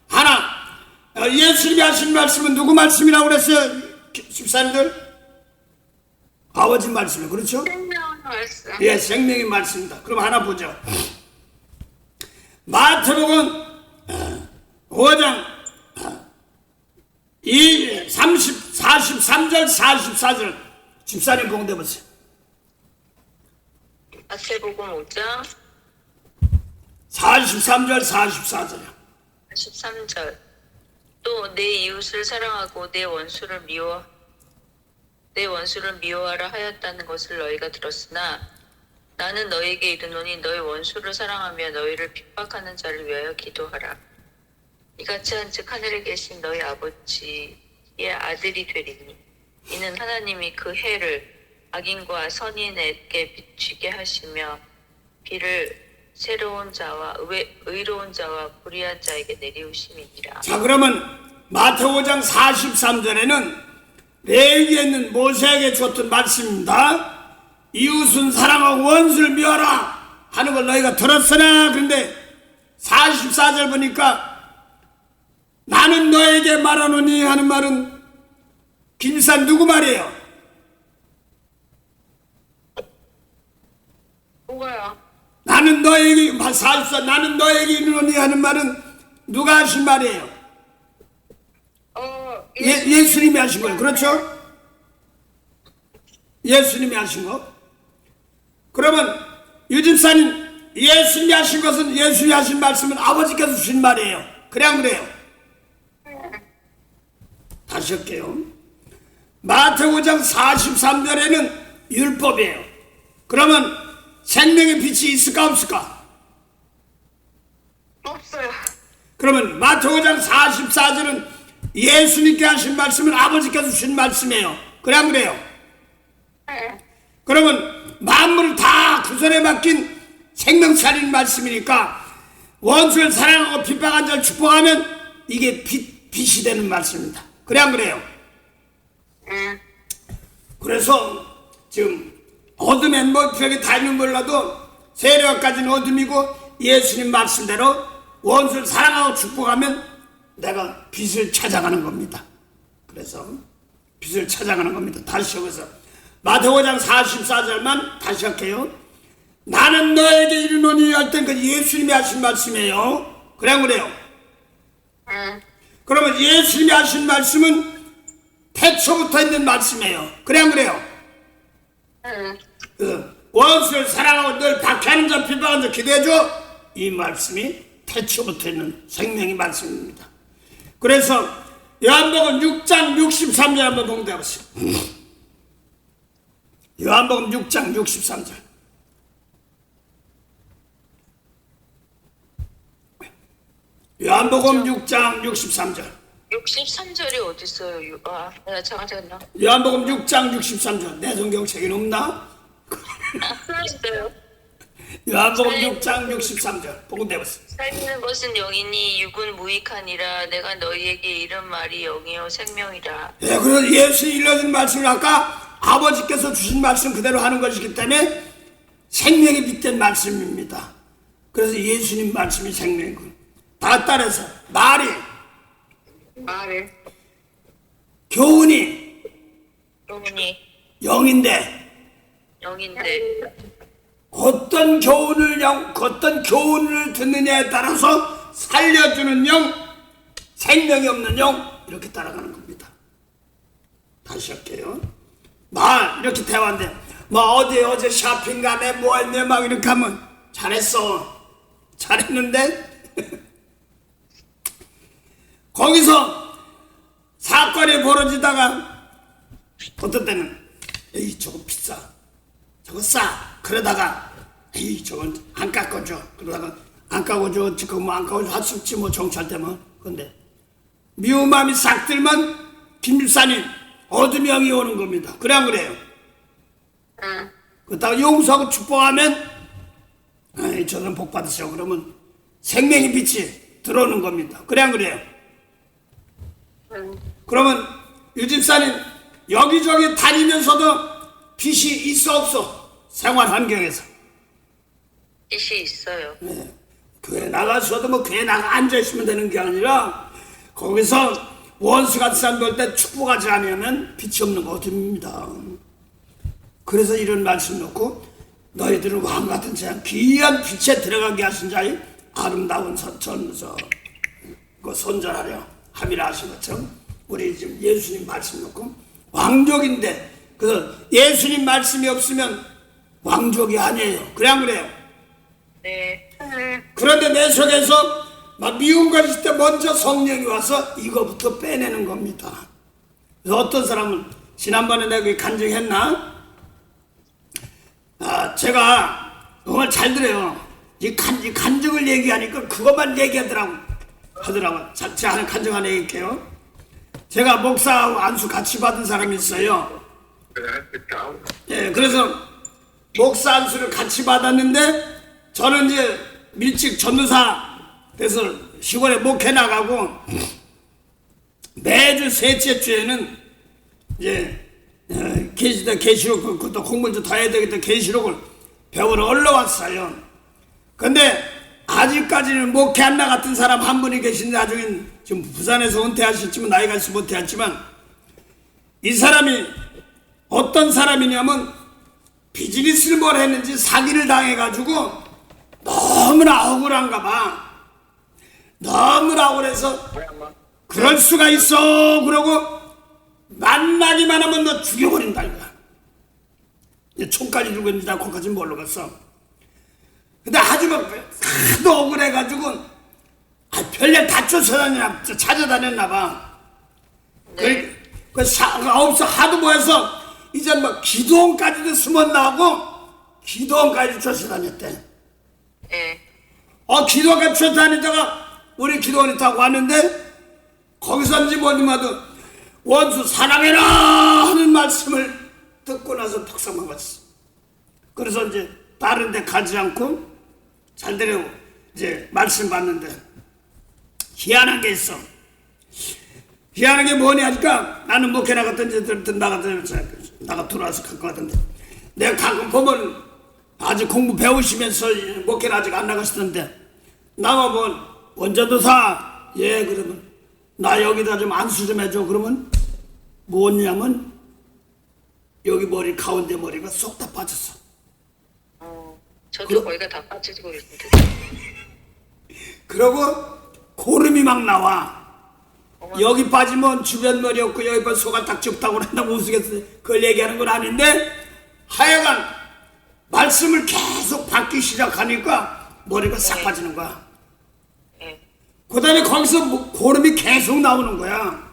하나, 예수님이 하신 말씀은 누구 말씀이라고 그랬어요? 집사님들? 아버지 말씀이에요. 그렇죠? 생명의 말씀. 예, 생명의 말씀입니다. 그럼 하나 보죠. 마태복음 5장 43절 44절 집사님 봉독해 보세요. 마태복음 5장 43절 44절이요. 13절. 또 내 이웃을 사랑하고 내 원수를 미워하라 하였다는 것을 너희가 들었으나 나는 너희에게 이르노니 너희 원수를 사랑하며 너희를 핍박하는 자를 위하여 기도하라. 이같이 한즉 하늘에 계신 너희 아버지의 아들이 되리니 이는 하나님이 그 해를 악인과 선인에게 비추게 하시며 비를 새로운 자와 의로운 자와 불의한 자에게 내리우심이니라. 자, 그러면 마태오 5장 43절에는 레위기에 있는 모세에게 줬던 말씀입니다. 이웃은 사랑하고 원수를 미워라 하는 걸 너희가 들었으나, 그런데 44절 보니까 나는 너에게 말하노니 하는 말은 김산 누구 말이에요? 뭐가요? 나는 너에게 44 나는 너에게 이르노니 하는 말은 누가 하신 말이에요? 예수님이 하신 거예요. 그렇죠? 예수님이 하신 거. 그러면 유 집사님, 예수님이 하신 것은, 예수님이 하신 말씀은 아버지께서 주신 말이에요. 그래 안 그래요? 다시 할게요. 마태오 5장 43절에는 율법이에요. 그러면 생명의 빛이 있을까 없을까? 없어요. 그러면 마태오 5장 44절은 예수님께 하신 말씀은 아버지께서 주신 말씀이에요. 그래 안 그래요? 네. 그러면 만물을 다 구선에 맡긴 생명살인 말씀이니까 원수를 사랑하고 핍박한 자를 축복하면 이게 빛이 되는 말씀입니다. 그래 안 그래요? 그래서 지금 어둠에 뭐 벽에 다 있는 몰라도 세력까지는 어둠이고 예수님 말씀대로 원수를 사랑하고 축복하면 내가 빛을 찾아가는 겁니다. 그래서 빛을 찾아가는 겁니다. 다시 여기서 마태오 5장 44절만 다시 할게요. 나는 너에게 이르노니 할 땐 그 예수님이 하신 말씀이에요. 그래 안 그래요? 그러면 예수님이 하신 말씀은 태초부터 있는 말씀이에요. 그래 안 그래요? 원수를 사랑하고 늘 박해하는 자 핍박하는 자 기도해줘. 이 말씀이 태초부터 있는 생명의 말씀입니다. 그래서 요한복음 6장 63절 한번 봉독해보세요. 요한복음 6장 63절. 요한복음 6장 63절. 63절이 어디 있어요? 잠깐만요. 요한복음 6장 63절. 내 성경책에는 없나? 있어요. 요한복음 6장 63절. 봉독해보세요. 살리는 것은 영이니 육은 무익하니라. 내가 너희에게 이른 말이 영이요 생명이라. 예, 그래서 예수님이 일러준 말씀을 아까 아버지께서 주신 말씀 그대로 하는 것이기 때문에 생명이 빛된 말씀입니다. 그래서 예수님 말씀이 생명이고, 다 따라서 말이, 교훈이 영인데 어떤 교훈을 듣느냐에 따라서 살려주는 영, 생명이 없는 영, 이렇게 따라가는 겁니다. 다시 할게요. 말 이렇게 대화인데 뭐 어제 쇼핑 가네 뭐 했네 막 이렇게 하면 잘했어, 잘했는데 거기서 사건이 벌어지다가 어떤 때는 에이 저거 비싸, 저거 싸, 그러다가 에이 저건 안 깎아줘, 그러다가 안 깎아줘, 지금 뭐 안 깎아줘 할 수 없지 뭐 정찰 때문에. 근데 미운 마음이 싹 들면 김집사님 어둠이 영이 오는 겁니다. 그래 안 그래요? 그러다가 용서하고 축복하면 에이 저는 복 받으세요 그러면 생명의 빛이 들어오는 겁니다. 그래 안 그래요? 그러면 유 집사님 여기저기 다니면서도 빛이 있어 없어? 생활 환경에서 빛이 있어요. 네. 교회 나가서도 뭐 교회 나가 앉아있으면 되는 게 아니라 거기서 원수 같은 사람 볼 때 축복하지 않으면 빛이 없는 거 어둠입니다. 그래서 이런 말씀 놓고 너희들은 왕 같은 자 귀한 빛에 들어가게 하신 자의 아름다운 그 손절하려 함이라 하신 것처럼 우리 지금 예수님 말씀 놓고 왕족인데 그래서 예수님 말씀이 없으면 왕족이 아니에요. 그래 안 그래요? 네. 그런데 내 속에서 막 미운 거 있을 때 먼저 성령이 와서 이거부터 빼내는 겁니다. 그래서 어떤 사람은 지난번에 내가 간증했나? 제가 정말 잘 들어요. 이 간증을 얘기하니까 그것만 얘기하더라고. 제가 하는 간증 하나 얘기할게요. 제가 목사하고 안수 같이 받은 사람이 있어요. 예, 그래서 목사 안수를 같이 받았는데 저는 이제 밀직 전도사 돼서 시골에 목회 나가고 매주 셋째 주에는 이제 계시록 그것도 공부를 좀 더 해야 되겠다 계시록을 배우러 올라왔어요. 근데 아직까지는 목회 안 나갔던 사람 한 분이 계신데 나중에 지금 부산에서 은퇴하셨지만 나이가 있어서 은퇴했지만 이 사람이 어떤 사람이냐면 비즈니스를 뭘 했는지 사기를 당해가지고 너무나 억울한가 봐. 너무나 억울해서 그럴 수가 있어 그러고 만나기만 하면 너 죽여버린다 이거야. 총까지 들고 있는지 나 거기까지 모르겠어. 근데 아주 막 하도 억울해가지고 별일 다 찾아다녔나 봐. 네. 없어 하도 뭐해서 이제 막 기도원까지도 숨었나고 기도원까지 쫓아다녔대. 예. 기도원까지 쫓아다니다가 우리 기도원이 타고 왔는데 거기서인지 뭐니마도 원수 사랑해라 하는 말씀을 듣고 나서 턱상 먹었어. 그래서 이제 다른 데 가지 않고 잘대로 이제 말씀 받는데 희한한 게 있어. 희한한 게 뭐냐 하니까 나는 목회 나갔던지 나가 들어와서 갈 것 같은데 내가 가끔 보면 아직 공부 배우시면서 목회를 아직 안 나가시던데 나가면 원자도사 예 그러면 나 여기다 좀 안수 좀 해줘 그러면 뭐냐면 여기 머리 가운데 머리가 쏙 다 빠졌어. 저도 거기가 다 빠지고 있는데. 그러고 고름이 막 나와. 여기 빠지면 주변 머리 없고 여기 빠지면 소가 딱 적다고 한다고 우스갯소리 그걸 얘기하는 건 아닌데 하여간 말씀을 계속 받기 시작하니까 머리가 싹 빠지는 거야. 그 다음에 거기서 고름이 계속 나오는 거야.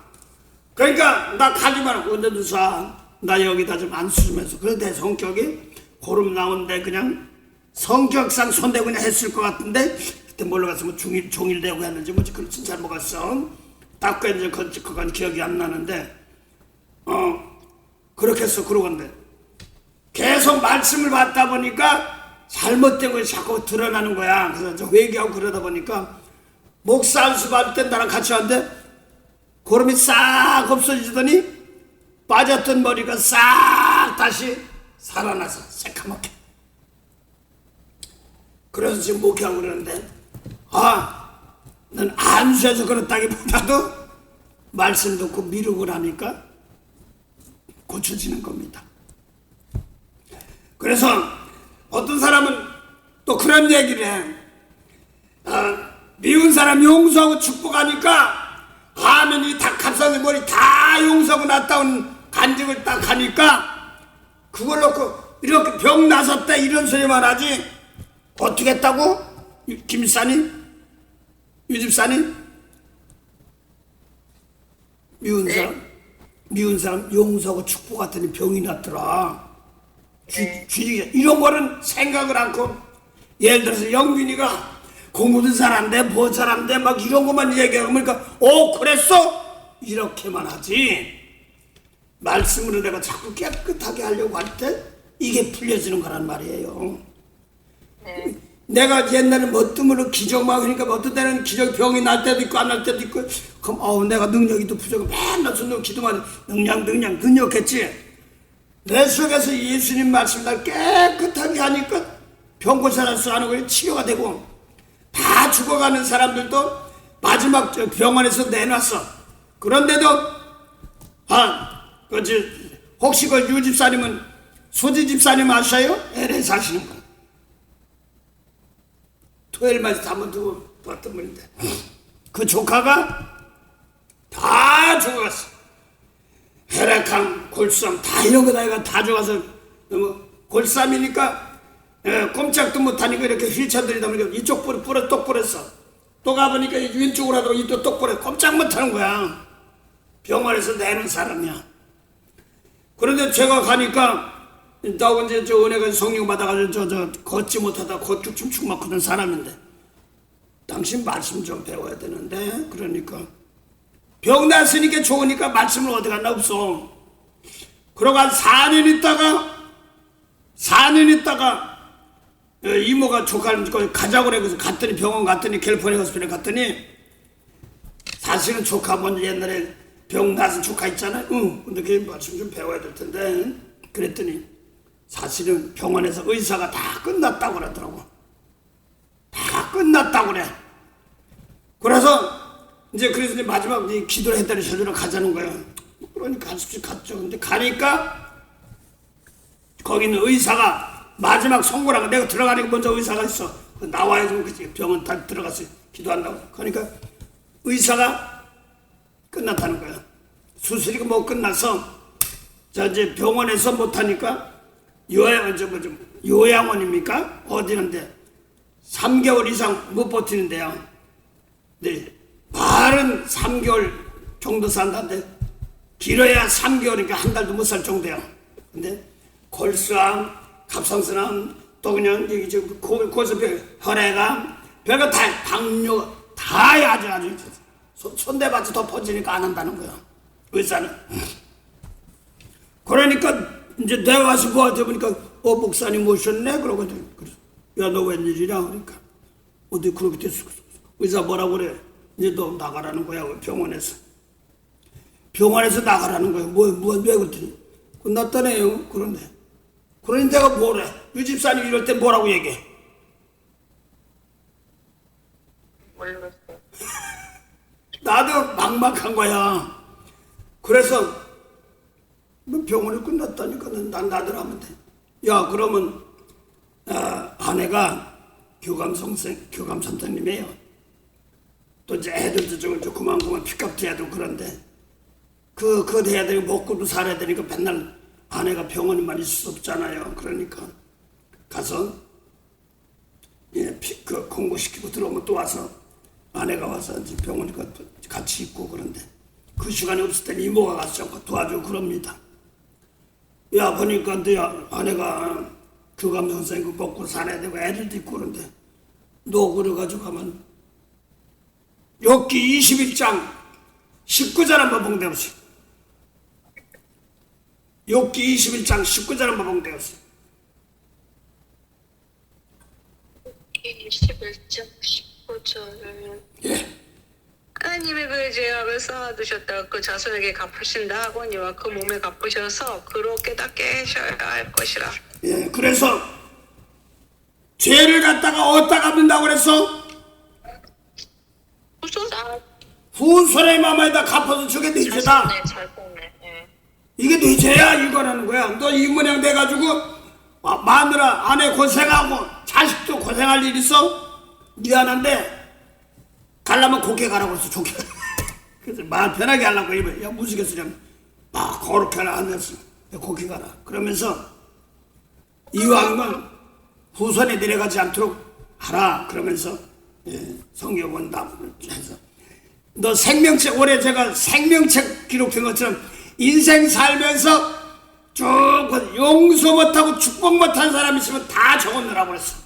그러니까 나 가기만 하고 원전도사 나 여기다 좀 안수 좀 해서 그래도 내 성격이 고름 나오는데 그냥 성격상 손대고 그냥 했을 것 같은데 그때 몰러 가서 뭐 종일되고 했는지 뭐지 그렇지 잘 먹었어. 딱 이제 그건 기억이 안 나는데 그렇게 해서 그러건데 계속 말씀을 받다 보니까 잘못된 것이 자꾸 드러나는 거야. 그래서 저 회개하고 그러다 보니까 목사 안수 받을 때 나랑 같이 왔는데 고름이 싹 없어지더니 빠졌던 머리가 싹 다시 살아나서 새카맣게. 그래서 지금 목회하고 그러는데 넌 안수해서 그렇다기보다도 말씀 듣고 미루고 나니까 고쳐지는 겁니다. 그래서 어떤 사람은 또 그런 얘기를 해. 미운 사람 용서하고 축복하니까 아멘이 다 값싸는 머리 다 용서하고 났다온 간증을 딱 하니까 그걸 놓고 이렇게 병 나섰다 이런 소리만 하지 어떻게 했다고? 김사님? 유집사님? 미운 사람 용서하고 축복했더니 병이 났더라. 이런 거는 생각을 않고 예를 들어서 영민이가 공부도 잘한대 뭐 잘한대 막 이런 것만 얘기하고 그러니까 그랬어? 이렇게만 하지 말씀으로 내가 자꾸 깨끗하게 하려고 할 때 이게 풀려지는 거란 말이에요. 내가 옛날에 멋뜸으로 기적만 하니까 어떤 때는 기적 병이 날 때도 있고 안 날 때도 있고 그럼 내가 능력이 또 부족해 맨날 손으로 기도만 능력했지. 내 속에서 예수님 말씀 날 깨끗하게 하니까 병 고쳐날 수 하는 거에 치료가 되고 다 죽어가는 사람들도 마지막 병원에서 내놨어. 그런데도 혹시 그 유집사님은 소지 집사님 아셔요? LA 사시는 분. 토요일마다 한번 두고 봤던 분인데 그 조카가 다 죽어갔어. 혈액암, 골수암 다 이런 거 다 죽어서 골수암이니까 꼼짝도 못하니까 이렇게 휠체어들이다 보니까 이쪽 뿌려 똑 뿌렸어. 또 가보니까 왼쪽으로 하다가 이쪽 똑 뿌려 꼼짝 못하는 거야. 병원에서 내는 사람이야. 그런데 제가 가니까 나 이제 저 은혜가 성령 받아가지고 저 걷지 못하다 걷죽춤축 막 그런 사람인데 당신 말씀 좀 배워야 되는데 그러니까 병 났으니까 좋으니까 말씀을 어디 갔나 없어. 그러고 한 4년 있다가 이모가 조카를 가자고 그래서 갔더니 병원 갔더니 캘리포니아 호스피탈에 갔더니 사실은 조카 먼저 옛날에 병 나서 조카 있잖아요. 근데 그 말씀 좀 배워야 될 텐데 그랬더니 사실은 병원에서 의사가 다 끝났다고 그러더라고. 다 끝났다고 그래. 그래서 이제 마지막 기도를 했더니 저주로 가자는 거예요. 그러니까 갔죠. 근데 가니까 거기 있는 의사가 마지막 선고를 하고 내가 들어가니까 먼저 의사가 있어. 나와야 좀 그치. 병원 다 들어가서 기도한다고. 그러니까 의사가 끝났다는 거야. 수술이 뭐 끝나서 자 이제 병원에서 못하니까 요양원입니까? 어디는데 3개월 이상 못 버티는데요. 네, 말은 3개월 정도 산다는데 길어야 3개월이니까 한 달도 못 살 정도야. 근데 골수암, 갑상선암, 또 그냥 여기 지금 고소병, 혈액암, 별거 다 당뇨 다 아주 손대봤자 더 퍼지니까 안 한다는 거야. 의사는. 그러니까 이제 내가 와서 뭐하다 보니까 목사님 오셨네? 그러고 야 너 웬일이냐? 그러니까 어디 그렇게 됐어? 의사 뭐라고 그래? 이제 너 나가라는 거야. 병원에서 나가라는 거야. 왜 그랬더니 끝났다네요. 그러니 내가 뭐래? 유 집사님 이럴 때 뭐라고 얘기해? 모르겠어요. 나도 막막한 거야. 그래서 병원이 끝났다니까 난 나더라면 돼. 야 그러면 아내가 교감 선생님이에요. 또 이제 애들도 좀 그만 픽업도 해야 되고 그런데 그거 해야 되고 먹고도 살아야 되니까 맨날 아내가 병원에만 있을 수 없잖아요. 그러니까 가서 공부시키고 들어오면 또 와서 아내가 와서 이제 병원에 같이 있고 그런데 그 시간이 없을 때는 이모가 가서 도와주고 그럽니다. 야 보니까 내 아내가 교감 선생님 먹고 살아야 되고 애들도 있고 그런데 너 그래가지고 가면 욥기 21장 19절 한번 봉대없이 욥기 21장 19절 한번 봉대없이 21장 19절을 예. 하나님이 그 죄악을 쌓아두셨다가 그 자손에게 갚으신다 하거니와 그 몸에 갚으셔서 그로 깨닫게 하셔야 할 것이라. 예, 그래서 죄를 갖다가 어디다 갚는다고 그랬어? 후손의 마음에다 갚아서 저게 네 죄다. 잘 뽑네. 예. 이게 네 죄야 이거라는 거야. 너 이 모양 돼가지고 마누라 아내 고생하고 자식도 고생할 일 있어? 미안한데 가려면 곱게 가라고 그랬어. 좋게. 그래서 마음 편하게 하려고 이러면 야 무시겠으냐면 막 그렇게 안 했어. 곱게 가라. 그러면서 이왕이면 후손에 내려가지 않도록 하라. 그러면서 성경은 해서 너 생명책 올해 제가 생명책 기록된 것처럼 인생 살면서 쭉 용서 못하고 축복 못한 사람 있으면 다 적어놓으라고 그랬어.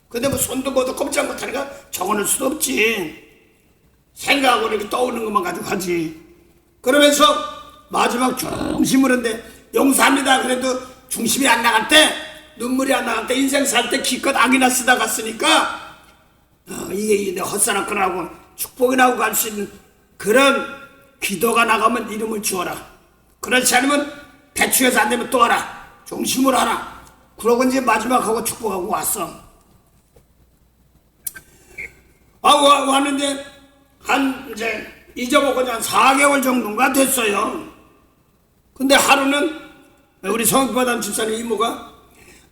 근데 뭐 손도 못하고 꼼짝 못하니까 적어놓을 수도 없지. 생각하고 이렇게 떠오르는 것만 가지고 하지. 그러면서 마지막 중심으로 인데 용서합니다. 그래도 중심이 안 나갈 때 눈물이 안 나갈 때 인생 살 때 기껏 악이나 쓰다 갔으니까 이게 내 헛사람 끊어하고 축복이 나오고 갈 수 있는 그런 기도가 나가면 이름을 주어라. 그렇지 않으면 대충해서 안 되면 또 하라. 중심으로 하라. 그러고 이제 마지막하고 축복하고 왔어. 왔는데 이제 잊어먹고 한 4개월 정도가 됐어요. 근데 하루는 우리 성익받은 집사님 이모가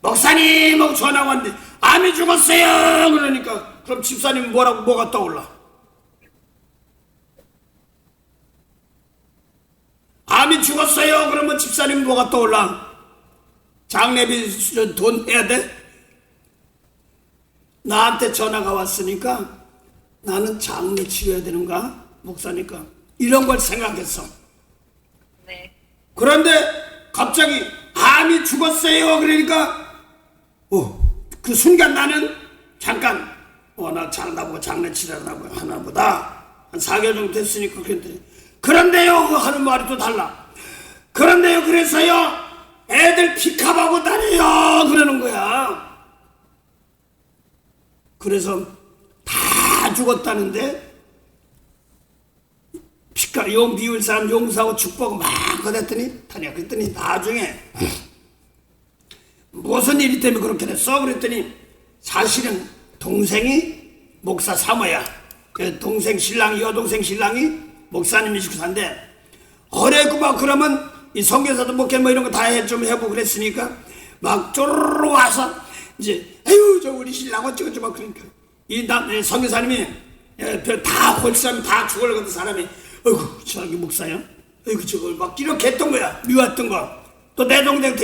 목사님 하고 전화가 왔는데 암이 죽었어요. 그러니까 그럼 집사님 뭐가 떠올라? 암이 죽었어요. 그러면 집사님 뭐가 떠올라? 장례비 돈 해야 돼? 나한테 전화가 왔으니까 나는 장례 치러야 되는가? 목사니까 이런 걸 생각했어. 네. 그런데 갑자기 암이 죽었어요. 그러니까 그 순간 나는 잠깐 나보고 장례 치러라고 하나보다 한 4개월 정도 됐으니까 그런데요 하는 말이 또 달라. 그런데요 그래서요 애들 피카하고 다녀요 그러는 거야. 그래서 다 죽었다는데 피가 용 비울 사람 용서하고 축복하고 막 그랬더니 타냐 그랬더니 나중에 무슨 일이 때문에 그렇게 됐어? 그랬더니 사실은 동생이 목사 사모야. 그 동생 신랑이 여동생 신랑이 목사님이시고 산데 어레구만 그러면 이 선교사도 목회 뭐 이런 거 다 좀 해보고 그랬으니까 막 쪼르르 와서 이제 아유 저 우리 신랑 어쩌고저쩌고 막 그러니까 이 선교사님이 다 홀쌈 다 죽으려고 사람이 어이구 저기 목사요? 어이구 저걸 막 이렇게 했던 거야. 미웠던 거. 또 내 동생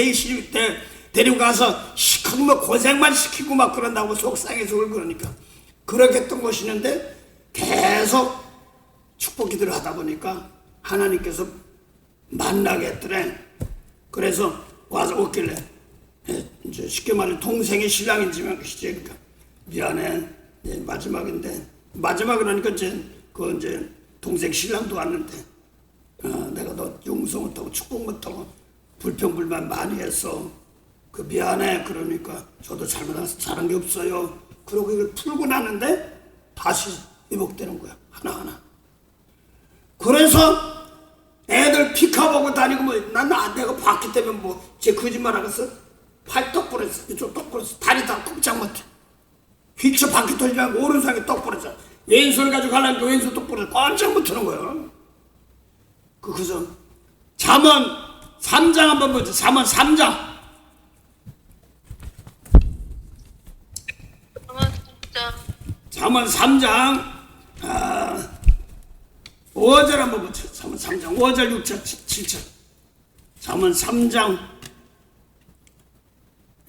데리고 가서 시키고 뭐 고생만 시키고 막 그런다고 속상해서 울고 그러니까 그렇게 했던 것이는데 계속 축복 기도를 하다 보니까 하나님께서 만나게 했더래. 그래서 와서 오길래 이제 쉽게 말해 동생의 신랑인지만 그러니까 미안해 이제 마지막인데 마지막 그러니까 이제 동생 신랑도 왔는데 내가 너 용서 못하고 축복 못하고 불평불만 많이 했어. 그 미안해 그러니까 저도 잘한 게 없어요. 그러고 이걸 풀고 나는데 다시 회복되는 거야 하나하나. 그래서 애들 피카보고 다니고 뭐 난 내가 봤기 때문에 뭐 제 거짓말 하겠어? 팔 떡 부러졌어. 이쪽 떡 부러졌어. 다리 다 꼼짝 못해. 휠체어 바퀴 돌리려고 오른손에 떡 부러져. 왼손 가지고 가려니까 왼손 떡 부러져. 꼼짝 못하는 거야. 그래서 잠언 3장 한번 보자. 잠언 3장. 잠언 3장 5절 한번 보자. 잠언 3장 5절 6절 7절. 잠언 3장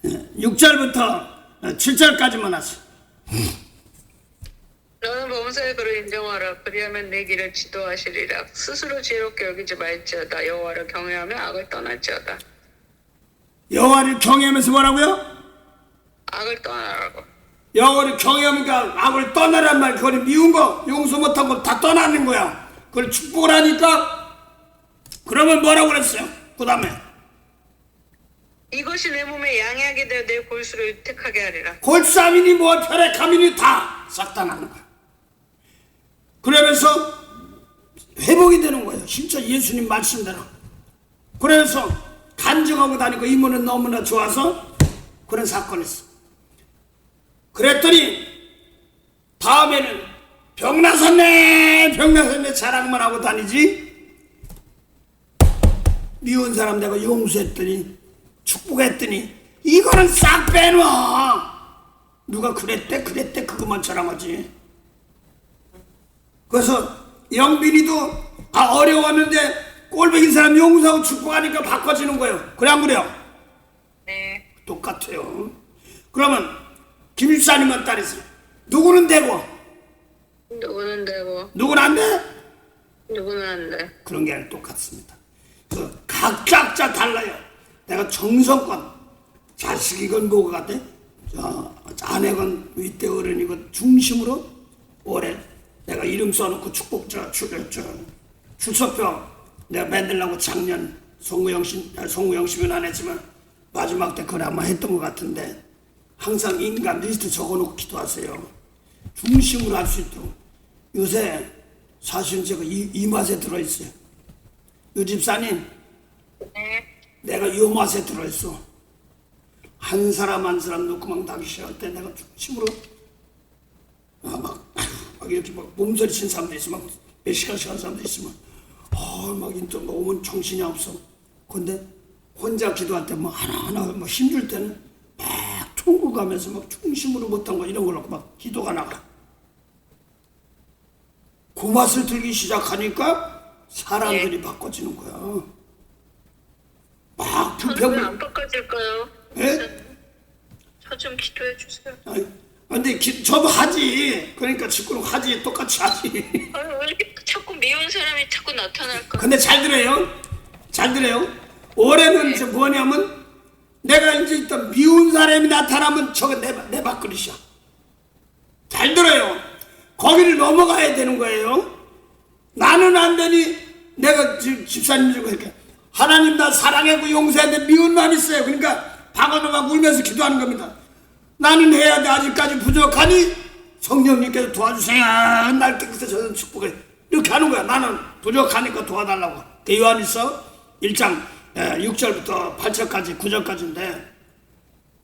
6절부터 7절까지만 하세요. 너는 범사의 그를 인정하라. 그리하면 내 길을 지도하시리라. 스스로 지혜롭게 여기지 말지어다. 여호와를 경외하며 악을 떠날지어다. 여호와를 경외하면서 뭐라고요? 악을 떠나라고. 여호와를 경외하니까 악을 떠나란 말, 그걸 미운 거 용서 못한 거 다 떠나는 거야. 그걸 축복을 하니까 그러면 뭐라고 그랬어요? 그 다음에 이것이 내 몸에 양약이 되어 내 골수를 유택하게 하리라. 골쌈이니 뭐 혈액감이니 다 싹 다 나는 거야. 그러면서 회복이 되는 거예요. 진짜 예수님 말씀대로. 그래서 간증하고 다니고 이모는 너무나 좋아서 그런 사건이 있어. 그랬더니 다음에는 병나섰네 자랑만 하고 다니지. 미운 사람 내가 용서했더니 축복했더니 이거는 싹 빼놔. 누가 그랬대 그것만 자랑하지. 그래서 영빈이도 어려웠는데 꼴보기 사람 용서하고 축복하니까 바꿔지는 거예요. 그래 안 그래요? 네. 똑같아요. 그러면 김일사님은 딸이세요. 누구는 되고 누구는 되고 누구는 안 돼? 누구는 안 돼. 그런 게 아니라 똑같습니다. 각자 달라요. 내가 정성껏 자식이건 뭐가 같아? 아내건 윗대 어른이건 중심으로 올해 내가 이름 써놓고 축복 출석표 내가 만들려고 작년 송구영심은 안 했지만 마지막 때 그걸 아마 했던 것 같은데 항상 인간 리스트 적어놓고 기도하세요. 중심으로 할 수 있도록. 요새 사실은 제가 이 맛에 들어있어요. 유 집사님, 네. 내가 이 맛에 들어있어. 한 사람 놓고 막 나기 시작할 때 내가 중심으로 막 이렇게 막 몸서리 친 사람도 있어. 막 몇 시간씩 한 사람도 있으면 막 인터 오면 정신이 없어. 근데 혼자 기도할 때 뭐 하나하나 뭐 힘줄 때는 막 통구 가면서 막 중심으로 못한 거 이런 걸로 막 기도가 나가. 그 맛을 들기 시작하니까 사람들이 바꿔지는 거야. 막 저는 안 바꿔질까요? 예? 저 좀 기도해 주세요. 근데 저도 하지. 그러니까 직구는 하지. 똑같이 하지. 아니 왜 이렇게 자꾸 미운 사람이 자꾸 나타날까? 근데 잘 들어요. 올해는 이제 뭐냐면 내가 이제 일단 미운 사람이 나타나면 저거 내 밥그릇이야. 잘 들어요. 거기를 넘어가야 되는 거예요. 나는 안 되니 내가 집사님 주고 이렇게 하나님 나 사랑하고 용서하는데 미운 마음 있어요. 그러니까 박아놓고 울면서 기도하는 겁니다. 나는 해야 돼. 아직까지 부족하니 성령님께서 도와주세요. 날 깨끗해져서 축복해. 이렇게 하는 거야. 나는 부족하니까 도와달라고. 요한일서 1장 6절부터 8절까지 9절까지인데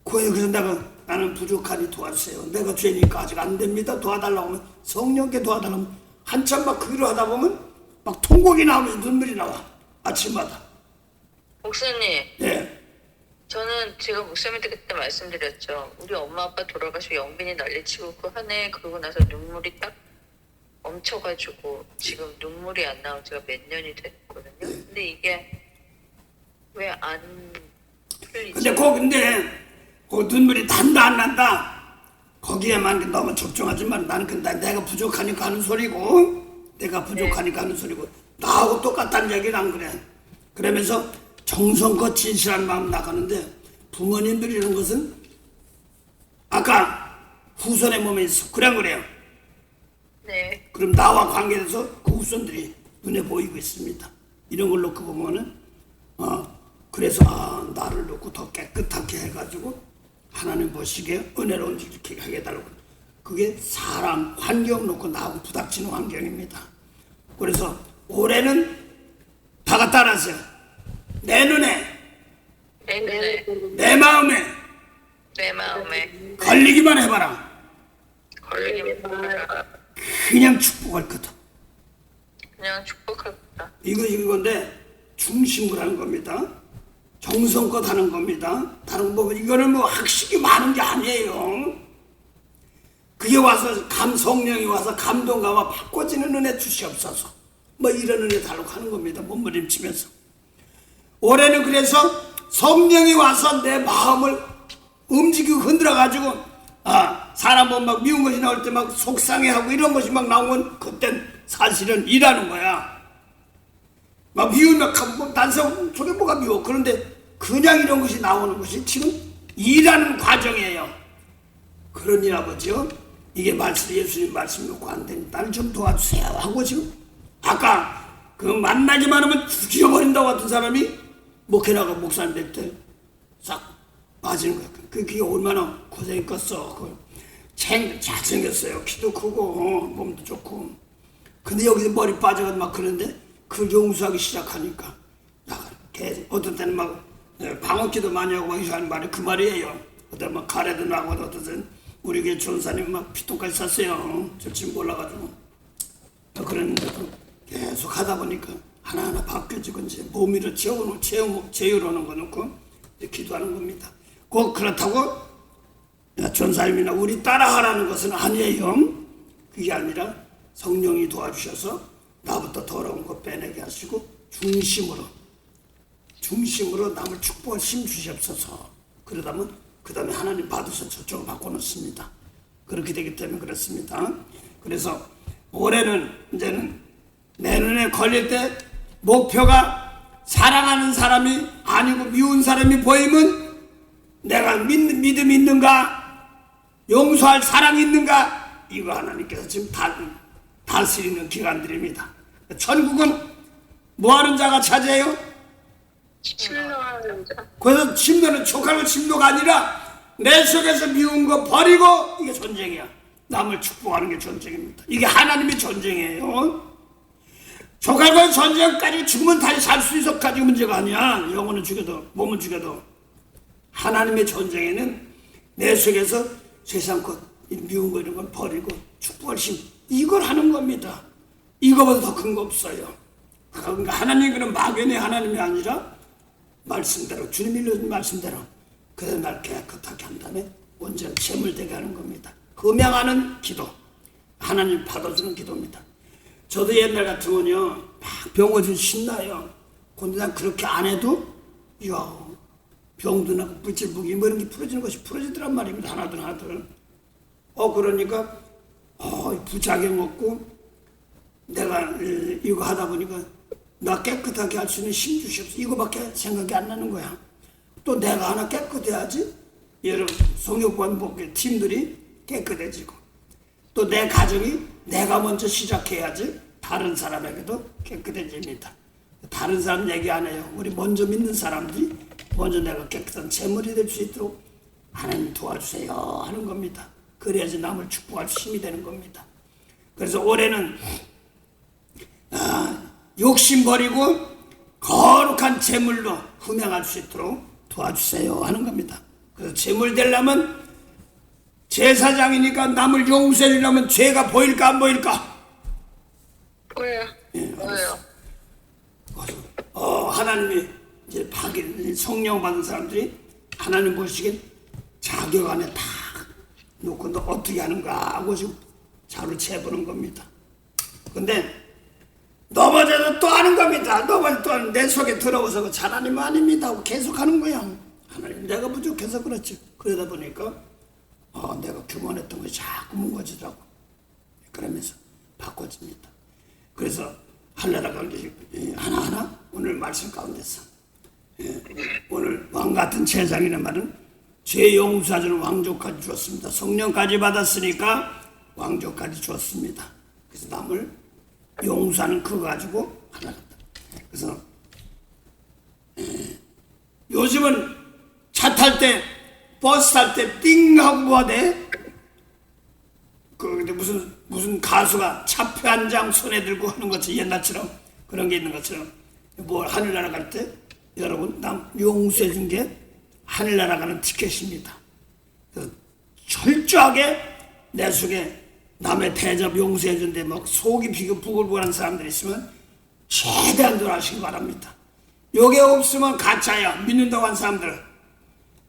그래서 내가 나는 부족하니 도와주세요. 내가 죄니까 아직 안 됩니다. 도와달라고 하면 성령께 도와달라고 하면 한참 막 그 일을 하다 보면 막 통곡이 나오면서 눈물이 나와. 아침마다. 목사님, 예. 저는 제가 목사님한테 그때 말씀드렸죠. 우리 엄마 아빠 돌아가시고 영빈이 난리치고 그 한 해 그러고 나서 눈물이 딱 멈춰가지고 지금 눈물이 안 나온 지가 몇 년이 됐거든요. 근데 이게 왜 안 풀리지? 근데 그 눈물이 난다 안 난다 거기에만 너무 적중하지만 나는 근데 내가 부족하니까 하는 소리고 내가 부족하니까 하는 소리고 나하고 똑같다는 얘기는 안 그래. 그러면서 정성껏 진실한 마음 나가는데 부모님들이 이런 것은 아까 후손의 몸에 있어. 그래요. 네. 그럼 나와 관계돼서 그 후손들이 눈에 보이고 있습니다. 이런 걸 놓고 보면은 그래서 나를 놓고 더 깨끗하게 해가지고 하나님 보시기에 은혜로운 이렇게 하게 해달라고. 그게 사람 환경 놓고 나하고 부닥치는 환경입니다. 그래서 올해는 다 갖다 하세요. 내 눈에 내 마음에 걸리기만 해봐라. 그냥 축복할 거다. 그냥 축복할 거다. 이건데 중심으로 하는 겁니다. 정성껏 하는 겁니다. 다른 거 이거는 뭐 학식이 많은 게 아니에요. 그게 와서 성령이 와서 감동가와 바꿔지는 은혜 주시옵소서. 뭐 이런 은혜 달라고 하는 겁니다. 몸부림치면서. 올해는 그래서 성령이 와서 내 마음을 움직이고 흔들어가지고 사람 보면 막 미운 것이 나올 때 막 속상해하고 이런 것이 막 나오면 그땐 사실은 일하는 거야. 막 미우면 난생 저게 뭐가 미워. 그런데 그냥 이런 것이 나오는 것이 지금 일하는 과정이에요. 그러니 아버지요, 이게 말씀 예수님 말씀 놓고 안 되니 나를 좀 도와주세요 하고 지금 아까 그 만나기만 하면 죽여버린다고 같은 사람이 목회나가 목사님 될 때 싹 빠지는 거야. 그게 얼마나 고생했겠어. 잘생겼어요. 키도 크고 몸도 좋고. 근데 여기서 머리 빠져가지고 막 그러는데 그 용서하기 시작하니까 계속 어떤 때는 막 방언기도 많이 하고 막 하는 말이 그 말이에요. 어떤 막 가래도 나고 어떤 때는 우리 교회 전사님 막 피통까지 샀어요. 저 지금 몰라가지고 그랬는데 계속 하다 보니까 하나하나 바뀌어지고 이제 몸위로 재우러는 거 놓고 기도하는 겁니다. 꼭 그렇다고 전사님이나 우리 따라하라는 것은 아니에요. 그게 아니라 성령이 도와주셔서 나부터 더러운 거 빼내게 하시고 중심으로 남을 축복할 힘 주시옵소서. 그러다면 그 다음에 하나님 받으셔서 저쪽을 바꿔놓습니다. 그렇게 되기 때문에 그렇습니다. 그래서 올해는 이제는 내 눈에 걸릴 때 목표가 사랑하는 사람이 아니고 미운 사람이 보이면 내가 믿음이 있는가, 용서할 사랑이 있는가, 이거 하나님께서 지금 다스리는 기관들입니다. 천국은 뭐하는 자가 차지해요? 침노하는 자. 그래서 침노는 족하고 침노가 아니라 내 속에서 미운 거 버리고 이게 전쟁이야. 남을 축복하는 게 전쟁입니다. 이게 하나님의 전쟁이에요. 족하고 전쟁까지 죽으면 다시 살 수 있어 가지고 문제가 아니야. 영혼은 죽여도 몸은 죽여도. 하나님의 전쟁에는 내 속에서 세상 것 미운 거 이런 건 버리고 축복할 힘 이걸 하는 겁니다. 이거보다 더 큰 거 없어요. 그러니까 하나님 그는 막연히 하나님이 아니라 말씀대로 주님이 일러준 말씀대로 그래서 날 깨끗하게 한 다음에 온전히 재물되게 하는 겁니다. 흠양하는 기도 하나님 받아주는 기도입니다. 저도 옛날 같으면요 막 병원이 신나요. 근데 난 그렇게 안 해도 이야 병도 나고 불질북이 뭐 이런 게 풀어지는 것이 풀어지더란 말입니다. 하나둘 그러니까 부작용 없고 내가 이거 하다 보니까 나 깨끗하게 할 수 있는 힘 주시옵소서. 이거밖에 생각이 안 나는 거야. 또 내가 하나 깨끗해야지 여러분 성육관 목회 팀들이 깨끗해지고 또 내 가정이 내가 먼저 시작해야지 다른 사람에게도 깨끗해집니다. 다른 사람 얘기 안 해요. 우리 먼저 믿는 사람들이 먼저 내가 깨끗한 재물이 될 수 있도록 하나님 도와주세요 하는 겁니다. 그래야지 남을 축복할 힘이 되는 겁니다. 그래서 올해는 욕심 버리고 거룩한 재물로 흠양할 수 있도록 도와주세요 하는 겁니다. 그래서 재물 되려면 제사장이니까 남을 용서해 주려면 죄가 보일까 안 보일까? 보여요. 뭐예요? 하나님이 이제 성령 받은 사람들이 하나님 보시기엔 자격 안에 다 놓고 너 어떻게 하는가 하고 지금 자로 재보는 겁니다. 근데 넘어져도 또 하는 겁니다. 넘어져 또 하는 내 속에 들어와서 하나님 아닙니다 하고 계속 하는 거야. 하나님 내가 부족해서 그렇지. 그러다 보니까 내가 규만했던 것이 자꾸 무거워지더라고. 그러면서 바꿔집니다. 그래서 할례라 관계 하나하나 오늘 말씀 가운데서 오늘 왕같은 제사장이라는 말은 죄 용서하는 왕족까지 주었습니다. 성령까지 받았으니까 왕족까지 주었습니다. 그래서 남을 용서하는 그거 가지고 하나다. 그래서 요즘은 차 탈 때 버스 탈 때 띵 하고 뭐가 돼? 근데 무슨 가수가 차표 한 장 손에 들고 하는 것처럼 옛날처럼 그런 게 있는 것처럼 뭐 하늘나라 갈 때 여러분 남 용서해 준 게 하늘나라 가는 티켓입니다. 철저하게 내 속에 남의 대접 용서해 준데 막 속이 부글부글한 사람들이 있으면 최대한 돌아가시기 바랍니다. 요게 없으면 가짜야. 믿는다고 한 사람들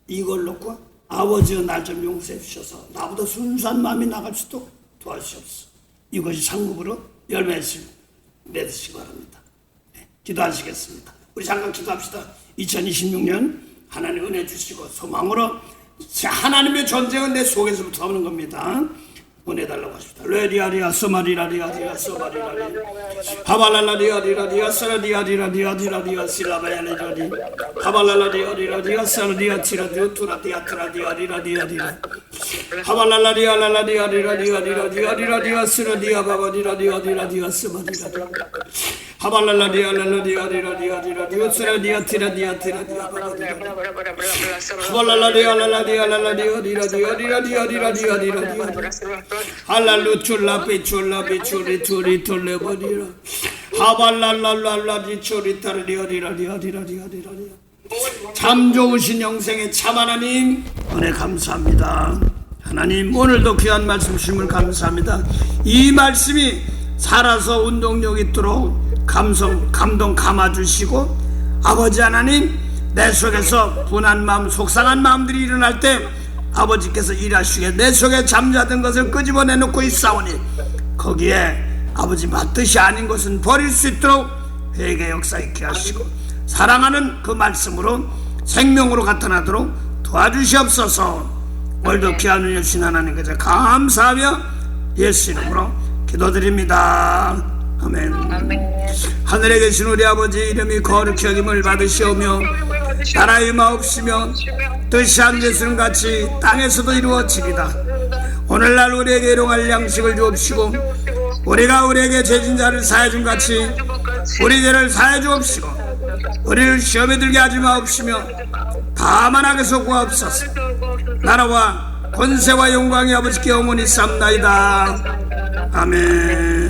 이걸 놓고 아버지여 날 좀 용서해 주셔서 나보다 순수한 마음이 나갈 수 있도록 도와주시옵소서. 이것이 상급으로 열매 맺으시기 바랍니다. 네, 기도하시겠습니다. 우리 잠깐 기도합시다. 2026년 하나님 은혜 주시고 소망으로 하나님의 전쟁은 내 속에서부터 오는 겁니다. 은혜 달라고 하십니다. 레리아리아 소마리라리아리아 소마리라리 하발랄라리아리라리아 사라디아리라리아디라리아 실라바야리라리 하발랄라리아리라리아 사라디아티라디오 투라디아트라디아리라디아리라 하발랄라리아랄라리아리라리아리라디아리라디아 스라디아바바리라디아디라디아 스마리라리 하발랄라리아랄라리아리라디아디라디오 스라디아티라디아티라디아 바바리라리 하발랄라리아랄라리아랄라디아리라디아디라디아디라디아디라디아 할랄루 쫄라비 쫄리 툴리 툴레버리라 하발랄랄랄라디 쫄리 타르리아리라리아리라리아리라리아 참 좋으신 영생의 참 하나님 은혜 감사합니다. 하나님 오늘도 귀한 말씀 주심을 감사합니다. 이 말씀이 살아서 운동력 있도록 감동 감아주시고 아버지 하나님 내 속에서 분한 마음 속상한 마음들이 일어날 때 아버지께서 일하시게 내 속에 잠자던 것을 끄집어내놓고 있사오니 거기에 아버지 맛뜻이 아닌 것은 버릴 수 있도록 회개 역사 있게 하시고 사랑하는 그 말씀으로 생명으로 나타나도록 도와주시옵소서. 오늘도 귀한 은혜 주신 하나님께서 감사하며 예수 이름으로 기도드립니다. 아멘. 하늘에 계신 우리 아버지 이름이 거룩히 여김을 받으시오며 나라의 마옵시며 뜻이 하늘에서는 같이 땅에서도 이루어지리다. 오늘날 우리에게 일용할 양식을 주옵시고 우리가 우리에게 죄진 자를 사해 준 같이 우리 죄를 사해 주옵시고 우리를 시험에 들게 하지 마옵시며 다만 악에서 구하옵소서. 나라와 권세와 영광이 아버지께 영원히 쌉나이다. 아멘.